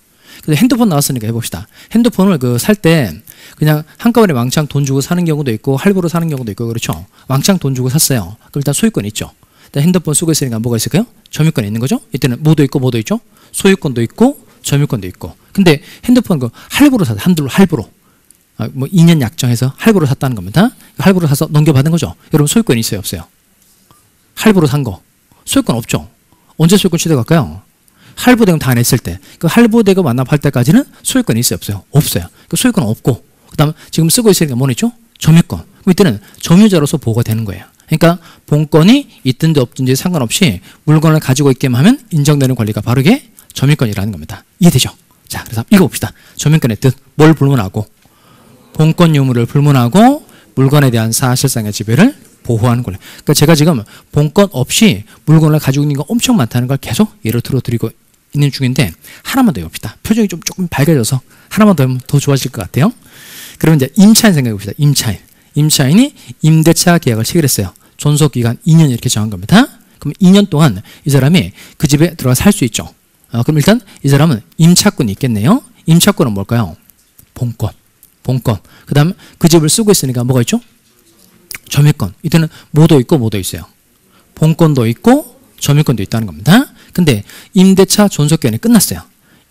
근데 핸드폰 나왔으니까 해봅시다. 핸드폰을 살 때 그냥 한꺼번에 왕창 돈 주고 사는 경우도 있고 할부로 사는 경우도 있고 그렇죠. 왕창 돈 주고 샀어요. 그럼 일단 소유권이 있죠. 일단 핸드폰 쓰고 있으니까 뭐가 있을까요? 점유권이 있는 거죠. 이때는 뭐도 있고 뭐도 있죠. 소유권도 있고 점유권도 있고. 근데 핸드폰 할부로 사서 할부로 뭐 2년 약정해서 할부로 샀다는 겁니다. 할부로 사서 넘겨받은 거죠. 여러분 소유권이 있어요, 없어요? 할부로 산 거 소유권 없죠. 언제 소유권 취득할까요? 할부대금 다 냈을 때. 그 할부대금 완납할 때까지는 소유권이 있어요, 없어요? 없어요. 그 소유권 없고, 그 다음 지금 쓰고 있으니까 뭐는 있죠? 점유권. 그럼 이때는 점유자로서 보호가 되는 거예요. 그러니까 본권이 있든지 없든지 상관없이 물건을 가지고 있게만 하면 인정되는 권리가 바로 이게 점유권이라는 겁니다. 이해되죠? 자, 그래서 읽어봅시다. 점유권의 뜻, 뭘 불문하고? 본권 유무를 불문하고 물건에 대한 사실상의 지배를 보호하는 권리. 그러니까 제가 지금 본권 없이 물건을 가지고 있는 거 엄청 많다는 걸 계속 예를 들어드리고 있는 중인데 하나만 더 해봅시다. 표정이 좀 조금 밝아져서 하나만 더 하면 더 좋아질 것 같아요. 그러면 이제 임차인 생각해 봅시다. 임차인이 임대차 계약을 체결했어요. 존속기간 2년 이렇게 정한 겁니다. 그럼 2년 동안 이 사람이 그 집에 들어가 살 수 있죠. 그럼 일단 이 사람은 임차권이 있겠네요. 임차권은 뭘까요? 본권. 그 다음 그 집을 쓰고 있으니까 뭐가 있죠? 점유권. 이때는 뭐도 있고 뭐도 있어요. 본권도 있고 점유권도 있다는 겁니다. 근데 임대차 존속기간이 끝났어요.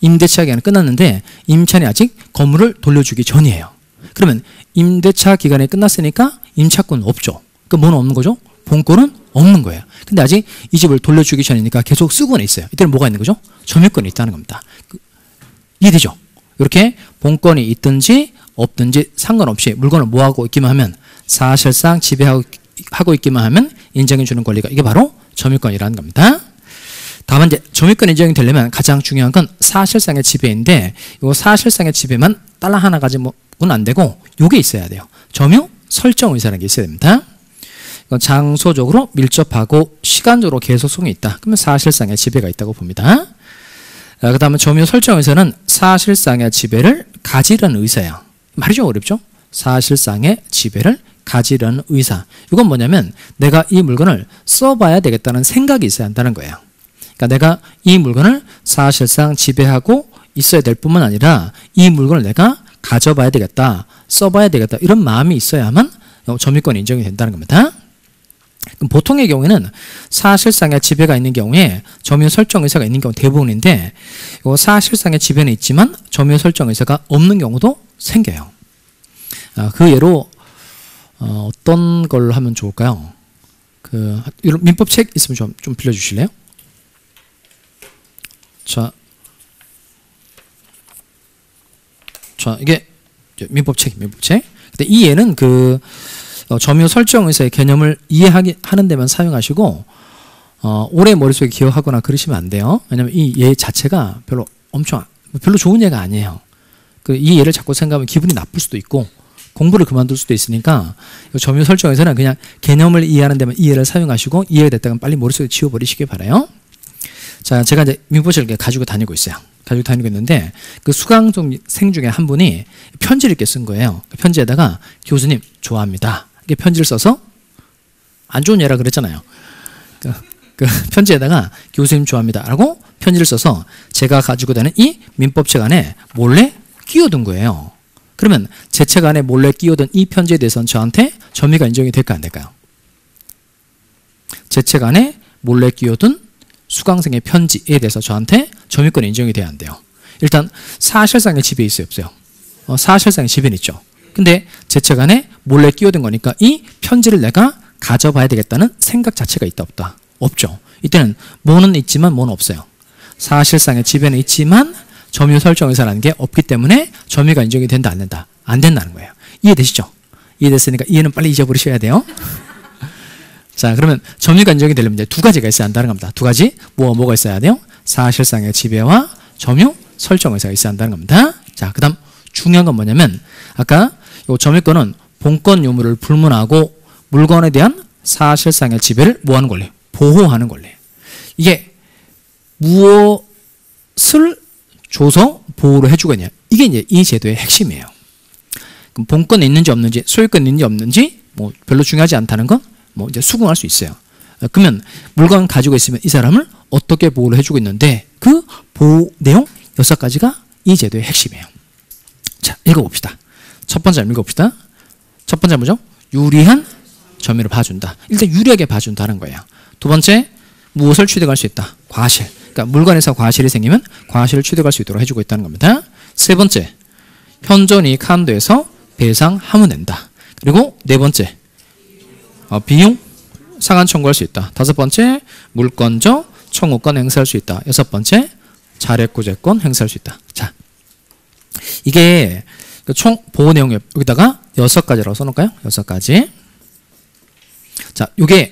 임대차 기간이 끝났는데 임차인이 아직 건물을 돌려주기 전이에요. 그러면 임대차 기간이 끝났으니까 임차권은 없죠. 그 뭐는 없는 거죠? 본권은 없는 거예요. 근데 아직 이 집을 돌려주기 전이니까 계속 쓰고는 있어요. 이때는 뭐가 있는 거죠? 점유권이 있다는 겁니다. 이해되죠? 이렇게 본권이 있든지 없든지 상관없이 물건을 뭐하고 있기만 하면 사실상 지배하고 있기만 하면 인정해 주는 권리가 이게 바로 점유권이라는 겁니다. 다만 이제 점유권 인정이 되려면 가장 중요한 건 사실상의 지배인데 이 사실상의 지배만 달러 하나 가지고는 안 되고 이게 있어야 돼요. 점유 설정 의사라는 게 있어야 됩니다. 이건 장소적으로 밀접하고 시간적으로 계속성이 있다. 그러면 사실상의 지배가 있다고 봅니다. 그 다음에 점유 설정 의사는 사실상의 지배를 가지려는 의사예요. 말이 좀 어렵죠? 사실상의 지배를 가지려는 의사. 이건 뭐냐면 내가 이 물건을 써봐야 되겠다는 생각이 있어야 한다는 거예요. 그러니까 내가 이 물건을 사실상 지배하고 있어야 될 뿐만 아니라 이 물건을 내가 가져봐야 되겠다, 써봐야 되겠다 이런 마음이 있어야만 점유권이 인정이 된다는 겁니다. 그럼 보통의 경우에는 사실상의 지배가 있는 경우에 점유 설정 의사가 있는 경우 대부분인데 사실상의 지배는 있지만 점유 설정 의사가 없는 경우도 생겨요. 그 예로 어떤 걸 하면 좋을까요? 이런 민법 책 있으면 좀 빌려주실래요? 자, 이게 민법 책. 근데 이 예는 점유 설정 의사의 개념을 이해하는 데만 사용하시고 오래 머릿속에 기억하거나 그러시면 안 돼요. 왜냐하면 이 예 자체가 별로 좋은 예가 아니에요. 이 예를 자꾸 생각하면 기분이 나쁠 수도 있고 공부를 그만둘 수도 있으니까 점유 설정 의사는 그냥 개념을 이해하는 데만 이 예를 사용하시고 이해가 됐다면 빨리 머릿속에 지워버리시기 바라요. 자, 제가 이제 민법책을 가지고 다니고 있어요. 가지고 다니고 있는데 그 수강생 중에 한 분이 편지를 이렇게 쓴 거예요. 그 편지에다가 교수님 좋아합니다. 이렇게 편지를 써서 안 좋은 예라 그랬잖아요. 그 편지에다가 교수님 좋아합니다 라고 편지를 써서 제가 가지고 다니는 이 민법책 안에 몰래 끼워둔 거예요. 그러면 제 책 안에 몰래 끼워둔 이 편지에 대해서는 저한테 점유가 인정이 될까 안 될까요? 제 책 안에 몰래 끼워둔 수강생의 편지에 대해서 저한테 점유권이 인정이 돼야 안 돼요. 일단 사실상의 지배 있어요, 없어요? 사실상의 지배는 있죠. 근데 제 책 안에 몰래 끼워둔 거니까 이 편지를 내가 가져봐야 되겠다는 생각 자체가 있다 없다? 없죠. 이때는 뭐는 있지만 뭐는 없어요. 사실상의 지배는 있지만 점유 설정 의사라는 게 없기 때문에 점유가 인정이 된다 안 된다? 안 된다는 거예요. 이해되시죠? 이해됐으니까 이해는 빨리 잊어버리셔야 돼요. 자, 그러면 점유가 인정이 되려면 이제 두 가지가 있어야 한다는 겁니다. 두 가지 뭐가 있어야 돼요? 사실상의 지배와 점유 설정 의사가 있어야 한다는 겁니다. 자, 그다음 중요한 건 뭐냐면 아까 요 점유권은 본권 유무를 불문하고 물건에 대한 사실상의 지배를 뭐하는 권리? 보호하는 권리. 이게 무엇을 줘서 보호를 해주고 있냐? 이게 이제 이 제도의 핵심이에요. 그럼 본권이 있는지 없는지, 소유권이 있는지 없는지 뭐 별로 중요하지 않다는 건 뭐 이제 수긍할 수 있어요. 그러면 물건 가지고 있으면 이 사람을 어떻게 보호를 해주고 있는데 그 보호 내용 6가지가 이 제도의 핵심이에요. 자, 읽어봅시다. 첫 번째 읽어봅시다. 첫 번째 뭐죠? 유리한 점유를 봐준다. 일단 유리하게 봐준다는 거예요. 두 번째, 무엇을 취득할 수 있다? 과실. 그러니까 물건에서 과실이 생기면 과실을 취득할 수 있도록 해주고 있다는 겁니다. 세 번째, 현존이익 한도에서 배상하면 된다. 그리고 네 번째, 비용 상한 청구할 수 있다. 다섯 번째, 물권적 청구권 행사할 수 있다. 여섯 번째, 자력구제권 행사할 수 있다. 자, 이게 총 보호 내용 여기다가 6가지라고 써놓을까요? 6가지. 자, 이게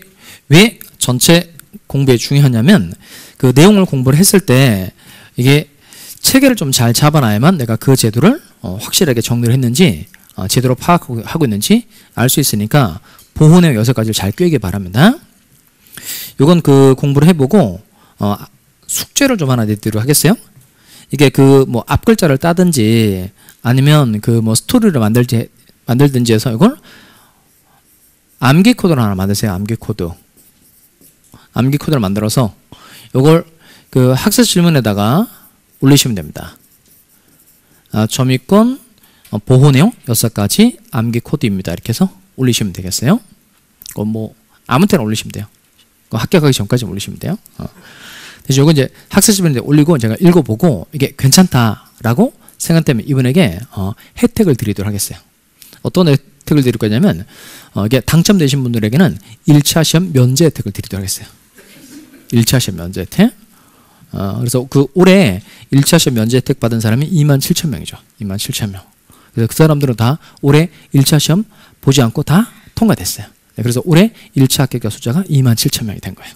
왜 전체 공부에 중요하냐면 그 내용을 공부를 했을 때 이게 체계를 좀 잘 잡아놔야만 내가 그 제도를 확실하게 정리를 했는지 제대로 파악하고 있는지 알 수 있으니까 보호 내용 6가지를 잘 꿰기 바랍니다. 요건 그 공부를 해보고 숙제를 좀 하나 내드리도록 하겠어요? 이게 그 뭐 앞글자를 따든지 아니면 그 뭐 스토리를 만들든지 해서 이걸 암기 코드를 하나 만드세요. 암기 코드. 암기 코드를 만들어서 이걸 그 학습 질문에다가 올리시면 됩니다. 점유권 보호 내용 6가지 암기 코드입니다. 이렇게 해서 올리시면 되겠어요. 뭐 아무 때나 올리시면 돼요. 합격하기 전까지 올리시면 돼요. 그래서 이거 이제 학습 질문에 올리고 제가 읽어보고 이게 괜찮다라고 생각되면 이분에게 혜택을 드리도록 하겠어요. 어떤 혜택을 드릴 거냐면 이게 당첨되신 분들에게는 1차 시험 면제 혜택을 드리도록 하겠어요. 1차 시험 면제 혜택. 그래서 그 올해 1차 시험 면제 혜택 받은 사람이 27,000명이죠. 27,000명. 그래서 그 사람들은 다 올해 1차 시험 보지 않고 다 통과됐어요. 그래서 올해 1차 합격자 숫자가 27,000명이 된 거예요.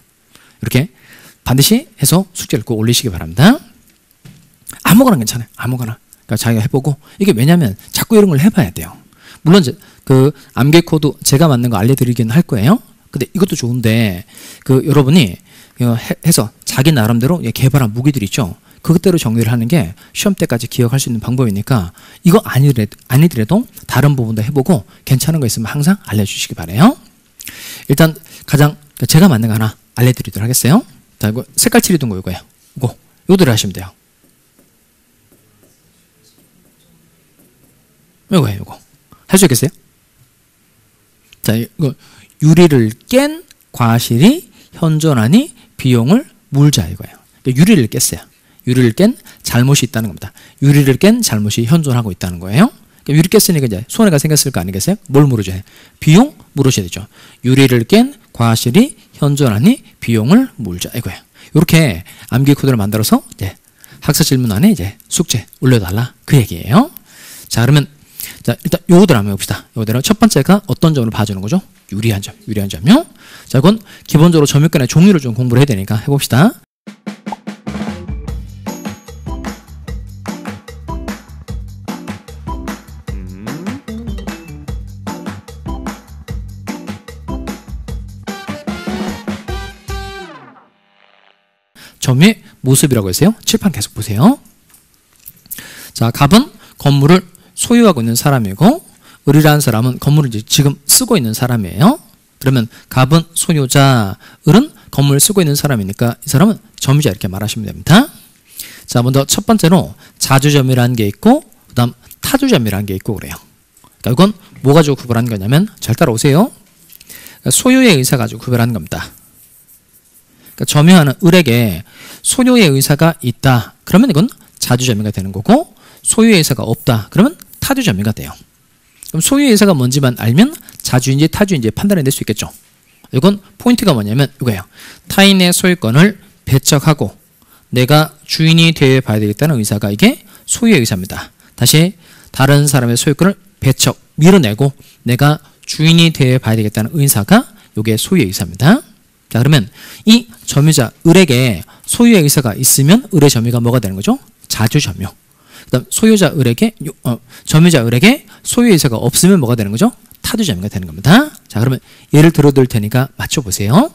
이렇게 반드시 해서 숙제를 꼭 올리시기 바랍니다. 아무거나 괜찮아요. 아무거나. 그러니까 자기가 해보고 이게 왜냐면 자꾸 이런 걸 해봐야 돼요. 물론 그 암기 코드 제가 만든 거 알려드리긴 할 거예요. 근데 이것도 좋은데 그 여러분이 해서 자기 나름대로 개발한 무기들 있죠. 그것대로 정리를 하는 게 시험 때까지 기억할 수 있는 방법이니까 이거 아니더라도 다른 부분도 해보고 괜찮은 거 있으면 항상 알려주시기 바라요. 일단 가장 제가 만든 거 하나 알려드리도록 하겠어요. 자, 이거 색깔 칠해둔 거 이거예요. 이거대로 하시면 돼요. 이거예요. 이거 할 수 있겠어요? 자, 이거 유리를 깬 과실이 현존하니 비용을 물자 이거예요. 그러니까 유리를 깼어요. 유리를 깬 잘못이 있다는 겁니다. 유리를 깬 잘못이 현존하고 있다는 거예요. 그러니까 유리 깼으니까 이제 손해가 생겼을 거 아니겠어요? 뭘 물으셔야 돼요? 비용 물으셔야 되죠. 유리를 깬 과실이 현존하니 비용을 물자 이거예요. 이렇게 암기 코드를 만들어서 이제 학습 질문 안에 이제 숙제 올려달라 그 얘기예요. 자, 그러면 자, 일단 요거대로 한번 해봅시다. 요거대로 첫 번째가 어떤 점을 봐주는 거죠? 유리한 점, 유리한 점이요. 자, 이건 기본적으로 점유권의 종류를 좀 공부를 해야 되니까 해봅시다. 점유의 모습이라고 했어요. 칠판 계속 보세요. 자, 갑은 건물을 소유하고 있는 사람이고 을이라는 사람은 건물을 이제 지금 쓰고 있는 사람이에요. 그러면 갑은 소유자, 을은 건물을 쓰고 있는 사람이니까 이 사람은 점유자 이렇게 말하시면 됩니다. 자, 먼저 첫 번째로 자주점이라는 게 있고 그 다음 타주점이라는 게 있고 그래요. 그러니까 이건 뭐 가지고 구별하는 거냐면 잘 따라오세요. 소유의 의사 가지고 구별하는 겁니다. 그러니까 점유하는 을에게 소유의 의사가 있다. 그러면 이건 자주점유가 되는 거고 소유의 의사가 없다. 그러면 타주점유가 돼요. 그럼 소유의 의사가 뭔지만 알면 자주인지 타주인지 판단해 낼 수 있겠죠. 이건 포인트가 뭐냐면 이거예요. 타인의 소유권을 배척하고 내가 주인이 되어 봐야 되겠다는 의사가 이게 소유의 의사입니다. 다시 다른 사람의 소유권을 배척, 밀어내고 내가 주인이 되어 봐야 되겠다는 의사가 이게 소유의 의사입니다. 자, 그러면 이 점유자 을에게 소유의 의사가 있으면 을의 점유가 뭐가 되는 거죠? 자주점유. 그다음 소유자 을에게 점유자 을에게 소유의 의사가 없으면 뭐가 되는 거죠? 타주점유가 되는 겁니다. 자, 그러면 예를 들어둘 테니까 맞춰보세요.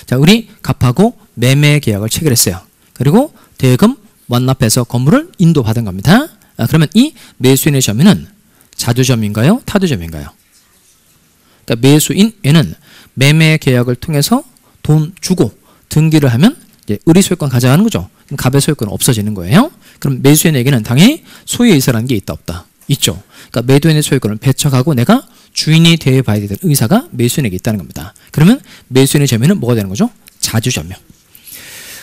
자, 우리 갑하고 매매 계약을 체결했어요. 그리고 대금 완납해서 건물을 인도받은 겁니다. 그러면 이 매수인의 점유는 자주점유인가요? 타주점유인가요? 그러니까 매수인 얘는 매매 계약을 통해서 돈 주고 등기를 하면 이제 을이 소유권 가져가는 거죠. 그럼 갑의 소유권은 없어지는 거예요. 그럼 매수인에게는 당연히 소유의 의사라는 게 있다 없다? 있죠. 그러니까 매도인의 소유권을 배척하고 내가 주인이 되어 봐야 될 의사가 매수인에게 있다는 겁니다. 그러면 매수인의 점유는 뭐가 되는 거죠? 자주점유.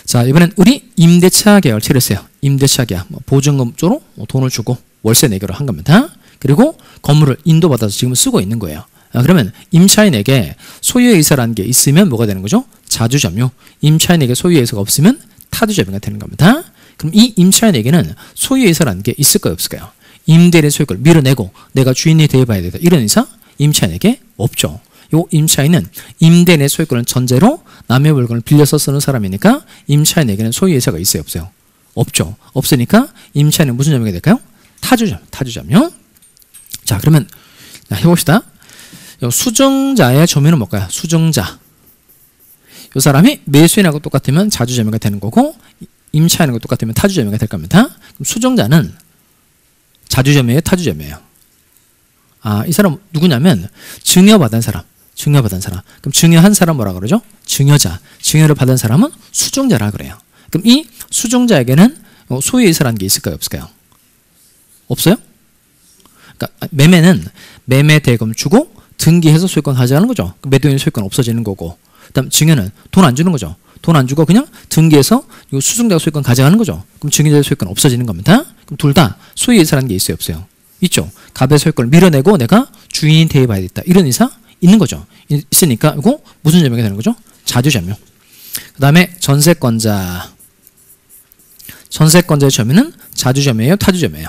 자, 이번엔 우리 임대차 계약을 체결했어요. 임대차 계약, 보증금 쪽으로 돈을 주고 월세 내기로 한 겁니다. 그리고 건물을 인도받아서 지금 쓰고 있는 거예요. 그러면 임차인에게 소유의 의사라는 게 있으면 뭐가 되는 거죠? 자주점유. 임차인에게 소유의 의사가 없으면 타주점유가 되는 겁니다. 그럼 이 임차인에게는 소유의 의사라는 게 있을까요? 없을까요? 임대인의 소유권을 밀어내고 내가 주인이 되어봐야 되다. 이런 의사 임차인에게 없죠. 요 임차인은 임대인의 소유권을 전제로 남의 물건을 빌려서 쓰는 사람이니까 임차인에게는 소유의 의사가 있어요? 없어요? 없죠. 없으니까 임차인은 무슨 점유가 될까요? 타주점유. 자, 그러면 해봅시다. 수증자의 점유는 뭘까요? 수증자. 이 사람이 매수인하고 똑같으면 자주점유가 되는 거고 임차인하고 똑같으면 타주점유가 될 겁니다. 그럼 수증자는 자주점유예요? 타주점유예요? 이 사람 누구냐면 증여받은 사람. 그럼 증여한 사람 뭐라 그러죠? 증여자. 증여를 받은 사람은 수증자라 그래요. 그럼 이 수증자에게는 소유의 의사라는 게 있을까요? 없을까요? 없어요? 그러니까 매매는 매매 대금 주고 등기해서 소유권 가져가는 거죠. 매도인 소유권 없어지는 거고. 그다음 증여는 돈 안 주는 거죠. 돈 안 주고 그냥 등기해서 수증자가 소유권 가져가는 거죠. 그럼 증여자의 소유권 없어지는 겁니다. 그럼 둘 다 소유의 의사라는 게 있어요? 없어요? 있죠. 갑의 소유권을 밀어내고 내가 주인이 되어봐야 겠다. 이런 의사 있는 거죠. 있으니까 이거 무슨 점유가 되는 거죠? 자주점유. 그 다음에 전세권자. 전세권자의 점유는 자주점유예요? 타주점유예요?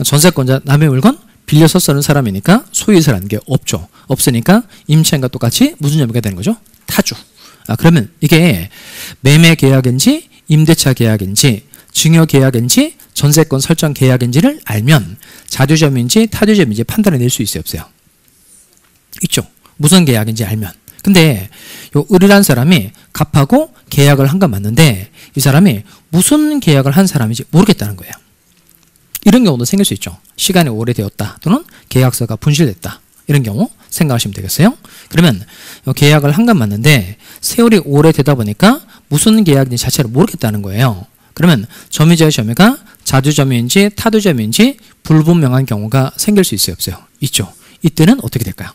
전세권자 남의 물건 빌려서 쓰는 사람이니까 소유의사라는 게 없죠. 없으니까 임차인과 똑같이 무슨 점유가 되는 거죠? 타주. 그러면 이게 매매 계약인지 임대차 계약인지 증여 계약인지 전세권 설정 계약인지를 알면 자주점유인지 타주점유인지 판단을 낼 수 있어요? 없어요? 있죠. 무슨 계약인지 알면. 근데 요 을이라는 사람이 갑하고 계약을 한 건 맞는데 이 사람이 무슨 계약을 한 사람인지 모르겠다는 거예요. 이런 경우도 생길 수 있죠. 시간이 오래되었다 또는 계약서가 분실됐다. 이런 경우 생각하시면 되겠어요. 그러면 계약을 한 건 맞는데 세월이 오래되다 보니까 무슨 계약인지 자체를 모르겠다는 거예요. 그러면 점유자의 점유가 자주점유인지 타주점유인지 불분명한 경우가 생길 수 있어요? 없어요? 있죠. 이때는 어떻게 될까요?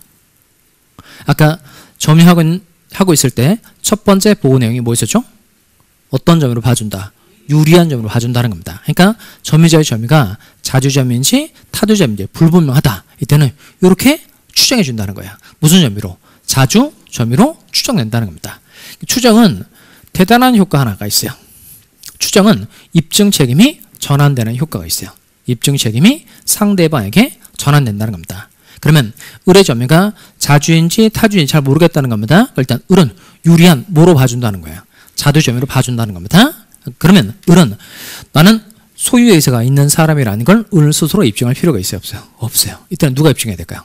아까 점유하고 있을 때 첫 번째 보호 내용이 뭐 있었죠? 어떤 점유로 봐준다? 유리한 점유로 봐준다는 겁니다. 그러니까 점유자의 점유가 자주점유인지 타주점유인지 불분명하다. 이때는 이렇게 추정해 준다는 거야. 무슨 점유로? 자주점유로 추정된다는 겁니다. 추정은 대단한 효과 하나가 있어요. 추정은 입증 책임이 전환되는 효과가 있어요. 입증 책임이 상대방에게 전환된다는 겁니다. 그러면 을의 점유가 자주인지 타주인지 잘 모르겠다는 겁니다. 일단 을은 유리한 뭐로 봐준다는 거예요? 자주점유로 봐준다는 겁니다. 그러면 을은 나는 소유의 의사가 있는 사람이라는 걸 을 스스로 입증할 필요가 있어요? 없어요? 없어요. 이때는 누가 입증해야 될까요?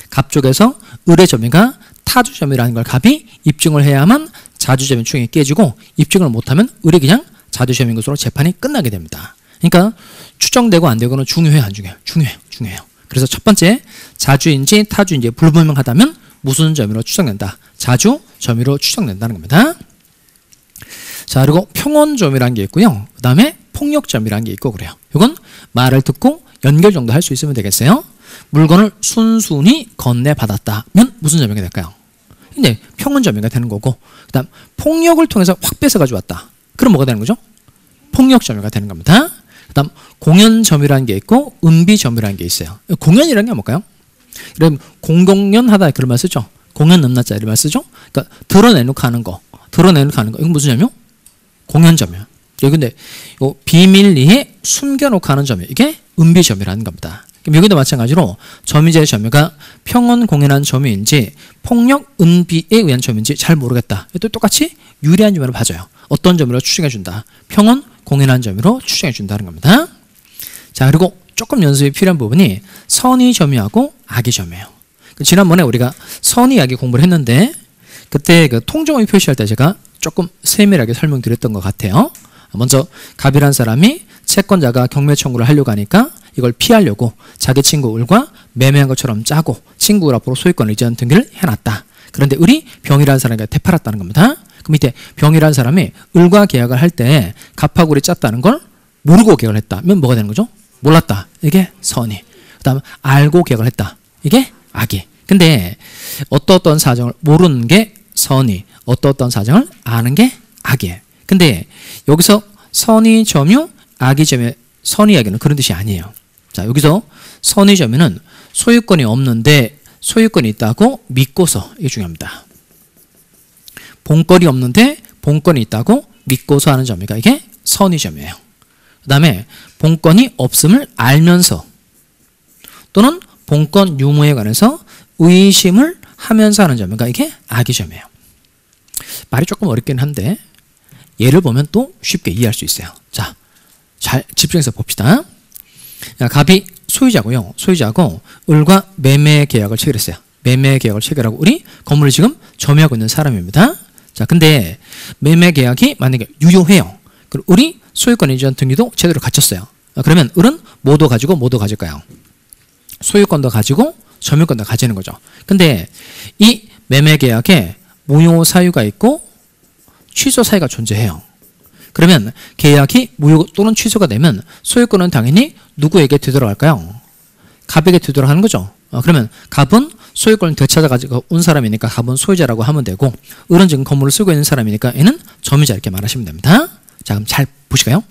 갑 쪽에서 을의 점유가 타주점유라는 걸 갑이 입증을 해야만 자주점유 추정이 깨지고 입증을 못하면 을이 그냥 자주점유인 것으로 재판이 끝나게 됩니다. 그러니까 추정되고 안 되고는 중요해요? 안 중요해요? 중요해요. 그래서 첫 번째 자주인지 타주인지 불분명하다면 무슨 점유로 추정된다? 자주점유로 추정된다는 겁니다. 자, 그리고 평온점유라는 게 있고요. 그 다음에 폭력점유라는 게 있고 그래요. 이건 말을 듣고 연결 정도 할 수 있으면 되겠어요. 물건을 순순히 건네받았다면 무슨 점유가 될까요? 근데 평온점유가 되는 거고, 그 다음 폭력을 통해서 확 뺏어가지고 왔다. 그럼 뭐가 되는 거죠? 폭력점유가 되는 겁니다. 그 다음 공연점유라는 게 있고 은비점유라는 게 있어요. 공연이라는 게 뭘까요? 그럼 공공연하다 그런 말 쓰죠. 공연 넘나자를 말 쓰죠. 그러니까 드러내놓고 하는 거. 드러내놓고 하는 거. 이건 무슨 점이요? 공연점이요. 여기 근데 요 비밀리에 숨겨놓고 하는 점이요. 이게 은비점이라는 겁니다. 그럼 여기도 마찬가지로 점유자의 점유가 평온 공연한 점유인지 폭력 은비에 의한 점유인지 잘 모르겠다. 또 똑같이 유리한 점으로 봐줘요. 어떤 점으로 추정해준다. 평온 공연한 점으로 추정해준다는 겁니다. 자, 그리고 조금 연습이 필요한 부분이 선의 점유하고 악의 점유예요. 지난번에 우리가 선의 악의 공부를 했는데 그때 그 통정의 표시할 때 제가 조금 세밀하게 설명드렸던 것 같아요. 먼저 갑이라는 사람이 채권자가 경매 청구를 하려고 하니까 이걸 피하려고 자기 친구 을과 매매한 것처럼 짜고 친구 을 앞으로 소유권 이전 등기를 해놨다. 그런데 을이 병이라는 사람에게 되팔았다는 겁니다. 그럼 이때 병이라는 사람이 을과 계약을 할 때 갑하고 을이 짰다는 걸 모르고 계약을 했다면 뭐가 되는 거죠? 몰랐다. 이게 선의. 그 다음 알고 계약을 했다. 이게 악의. 근데 어떤 사정을 모르는 게 선의, 어떤 사정을 아는 게 악이에요. 근데 여기서 선의 점유, 악의 점유, 선의 악의는 그런 뜻이 아니에요. 자, 여기서 선의 점유는 소유권이 없는데 소유권이 있다고 믿고서, 이게 중요합니다. 본권이 없는데 본권이 있다고 믿고서 하는 점이가 이게 선의 점유예요. 그 다음에 본권이 없음을 알면서 또는 본권 유무에 관해서 의심을 하면서 하는 점이가 이게 악의 점이에요. 말이 조금 어렵긴 한데 예를 보면 또 쉽게 이해할 수 있어요. 자, 잘 집중해서 봅시다. 갑이 소유자고요. 소유자고 을과 매매 계약을 체결했어요. 매매 계약을 체결하고 을이 건물을 지금 점유하고 있는 사람입니다. 자, 근데 매매 계약이 만약에 유효해요. 그리고 을이 소유권 이전 등기도 제대로 갖췄어요. 그러면 을은 뭐도 가지고 뭐도 가질까요? 소유권도 가지고 점유권도 가지는 거죠. 근데 이 매매 계약에 무효 사유가 있고 취소 사유가 존재해요. 그러면 계약이 무효 또는 취소가 되면 소유권은 당연히 누구에게 되돌아갈까요? 갑에게 되돌아가는 거죠. 그러면 갑은 소유권을 되찾아가지고 온 사람이니까 갑은 소유자라고 하면 되고 을은 지금 건물을 쓰고 있는 사람이니까 얘는 점유자 이렇게 말하시면 됩니다. 자, 그럼 잘 보실까요?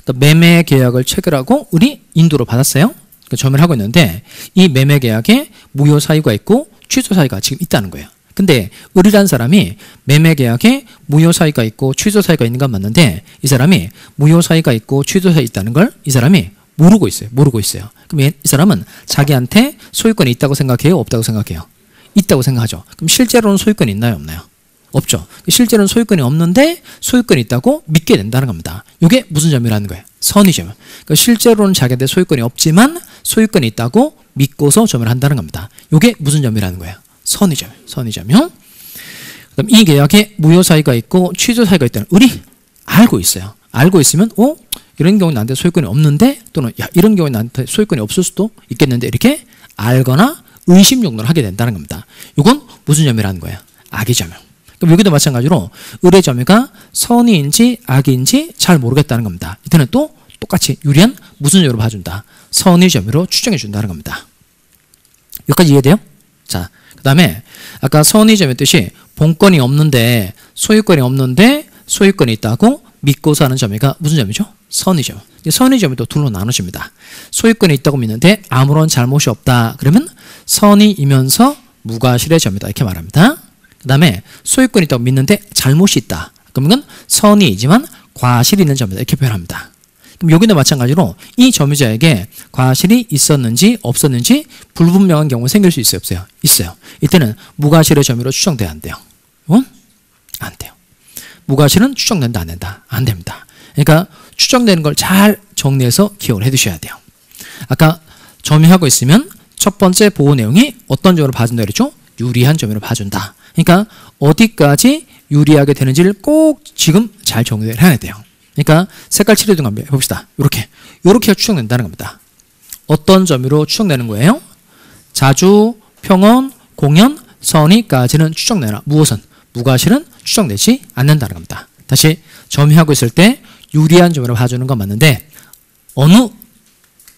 그러니까 매매 계약을 체결하고 을이 인도를 받았어요. 그러니까 점유를 하고 있는데 이 매매 계약에 무효 사유가 있고 취소 사유가 지금 있다는 거예요. 근데 을이라는 사람이 매매 계약에 무효 사유가 있고 취소 사유가 있는 건 맞는데 이 사람이 무효 사유가 있고 취소 사유가 있다는 걸 이 사람이 모르고 있어요. 그럼 이 사람은 자기한테 소유권이 있다고 생각해요? 없다고 생각해요? 있다고 생각하죠. 그럼 실제로는 소유권이 있나요? 없나요? 없죠. 실제로는 소유권이 없는데 소유권이 있다고 믿게 된다는 겁니다. 이게 무슨 점이라는 거예요? 선의 점. 그러니까 실제로는 자기한테 소유권이 없지만 소유권이 있다고 믿고서 점을 한다는 겁니다. 이게 무슨 점이라는 거예요? 선의 점. 선의 점이요. 그럼 이 계약에 무효 사유가 있고 취소 사유가 있다는 을이 알고 있어요. 알고 있으면 이런 경우는 나한테 소유권이 없는데 또는 이런 경우는 나한테 소유권이 없을 수도 있겠는데 이렇게 알거나 의심 정도를 하게 된다는 겁니다. 이건 무슨 점이라는 거예요? 악의 점이요. 그럼 여기도 마찬가지로 을의 점유가 선의인지 악의인지 잘 모르겠다는 겁니다. 이때는 또 똑같이 유리한 무슨 점으로 봐준다? 선의 점유로 추정해 준다는 겁니다. 여기까지 이해돼요? 자, 그 다음에 아까 선의 점의 뜻이 본권이 없는데 소유권이 없는데 소유권이 있다고 믿고서 하는 점이가 무슨 점이죠? 선의 점. 선의 점이 또 둘로 나누십니다. 소유권이 있다고 믿는데 아무런 잘못이 없다. 그러면 선의이면서 무과실의 점이다. 이렇게 말합니다. 그 다음에 소유권이 있다고 믿는데 잘못이 있다. 그러면 선의이지만 과실이 있는 점이다. 이렇게 표현합니다. 그럼 여기도 마찬가지로 이 점유자에게 과실이 있었는지 없었는지 불분명한 경우가 생길 수 있어요? 없어요? 있어요. 이때는 무과실의 점유로 추정돼야 안 돼요. 이건 안 돼요. 무과실은 추정된다 안 된다? 안 됩니다. 그러니까 추정되는 걸 잘 정리해서 기억을 해 두셔야 돼요. 아까 점유하고 있으면 첫 번째 보호 내용이 어떤 점으로 봐준다 그랬죠? 유리한 점으로 봐준다. 그러니까 어디까지 유리하게 되는지를 꼭 지금 잘 정리를 해야 돼요. 그러니까 색깔 칠해 둔 거 한번 해봅시다. 이렇게 추정된다는 겁니다. 어떤 점유로 추정되는 거예요? 자주, 평온, 공연, 선의까지는 추정되나 무엇은? 무과실은 추정되지 않는다는 겁니다. 다시 점유하고 있을 때 유리한 점으로 봐주는 건 맞는데 어느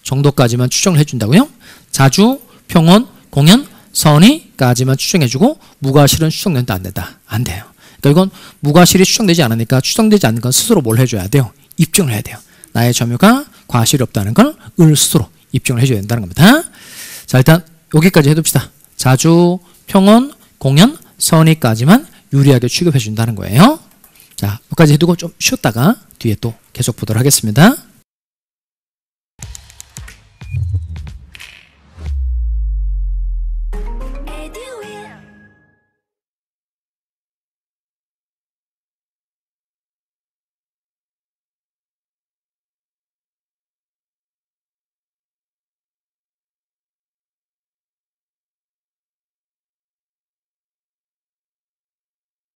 정도까지만 추정을 해준다고요? 자주, 평온, 공연, 선의까지만 추정해주고 무과실은 추정된다 안 된다? 안 돼요. 그러니까 이건 무과실이 추정되지 않으니까 추정되지 않는 건 스스로 뭘 해줘야 돼요? 입증을 해야 돼요. 나의 점유가 과실이 없다는 걸 을 스스로 입증을 해줘야 된다는 겁니다. 자, 일단 여기까지 해둡시다. 자주, 평온, 공연, 선의까지만 유리하게 취급해 준다는 거예요. 자, 여기까지 해두고 좀 쉬었다가 뒤에 또 계속 보도록 하겠습니다.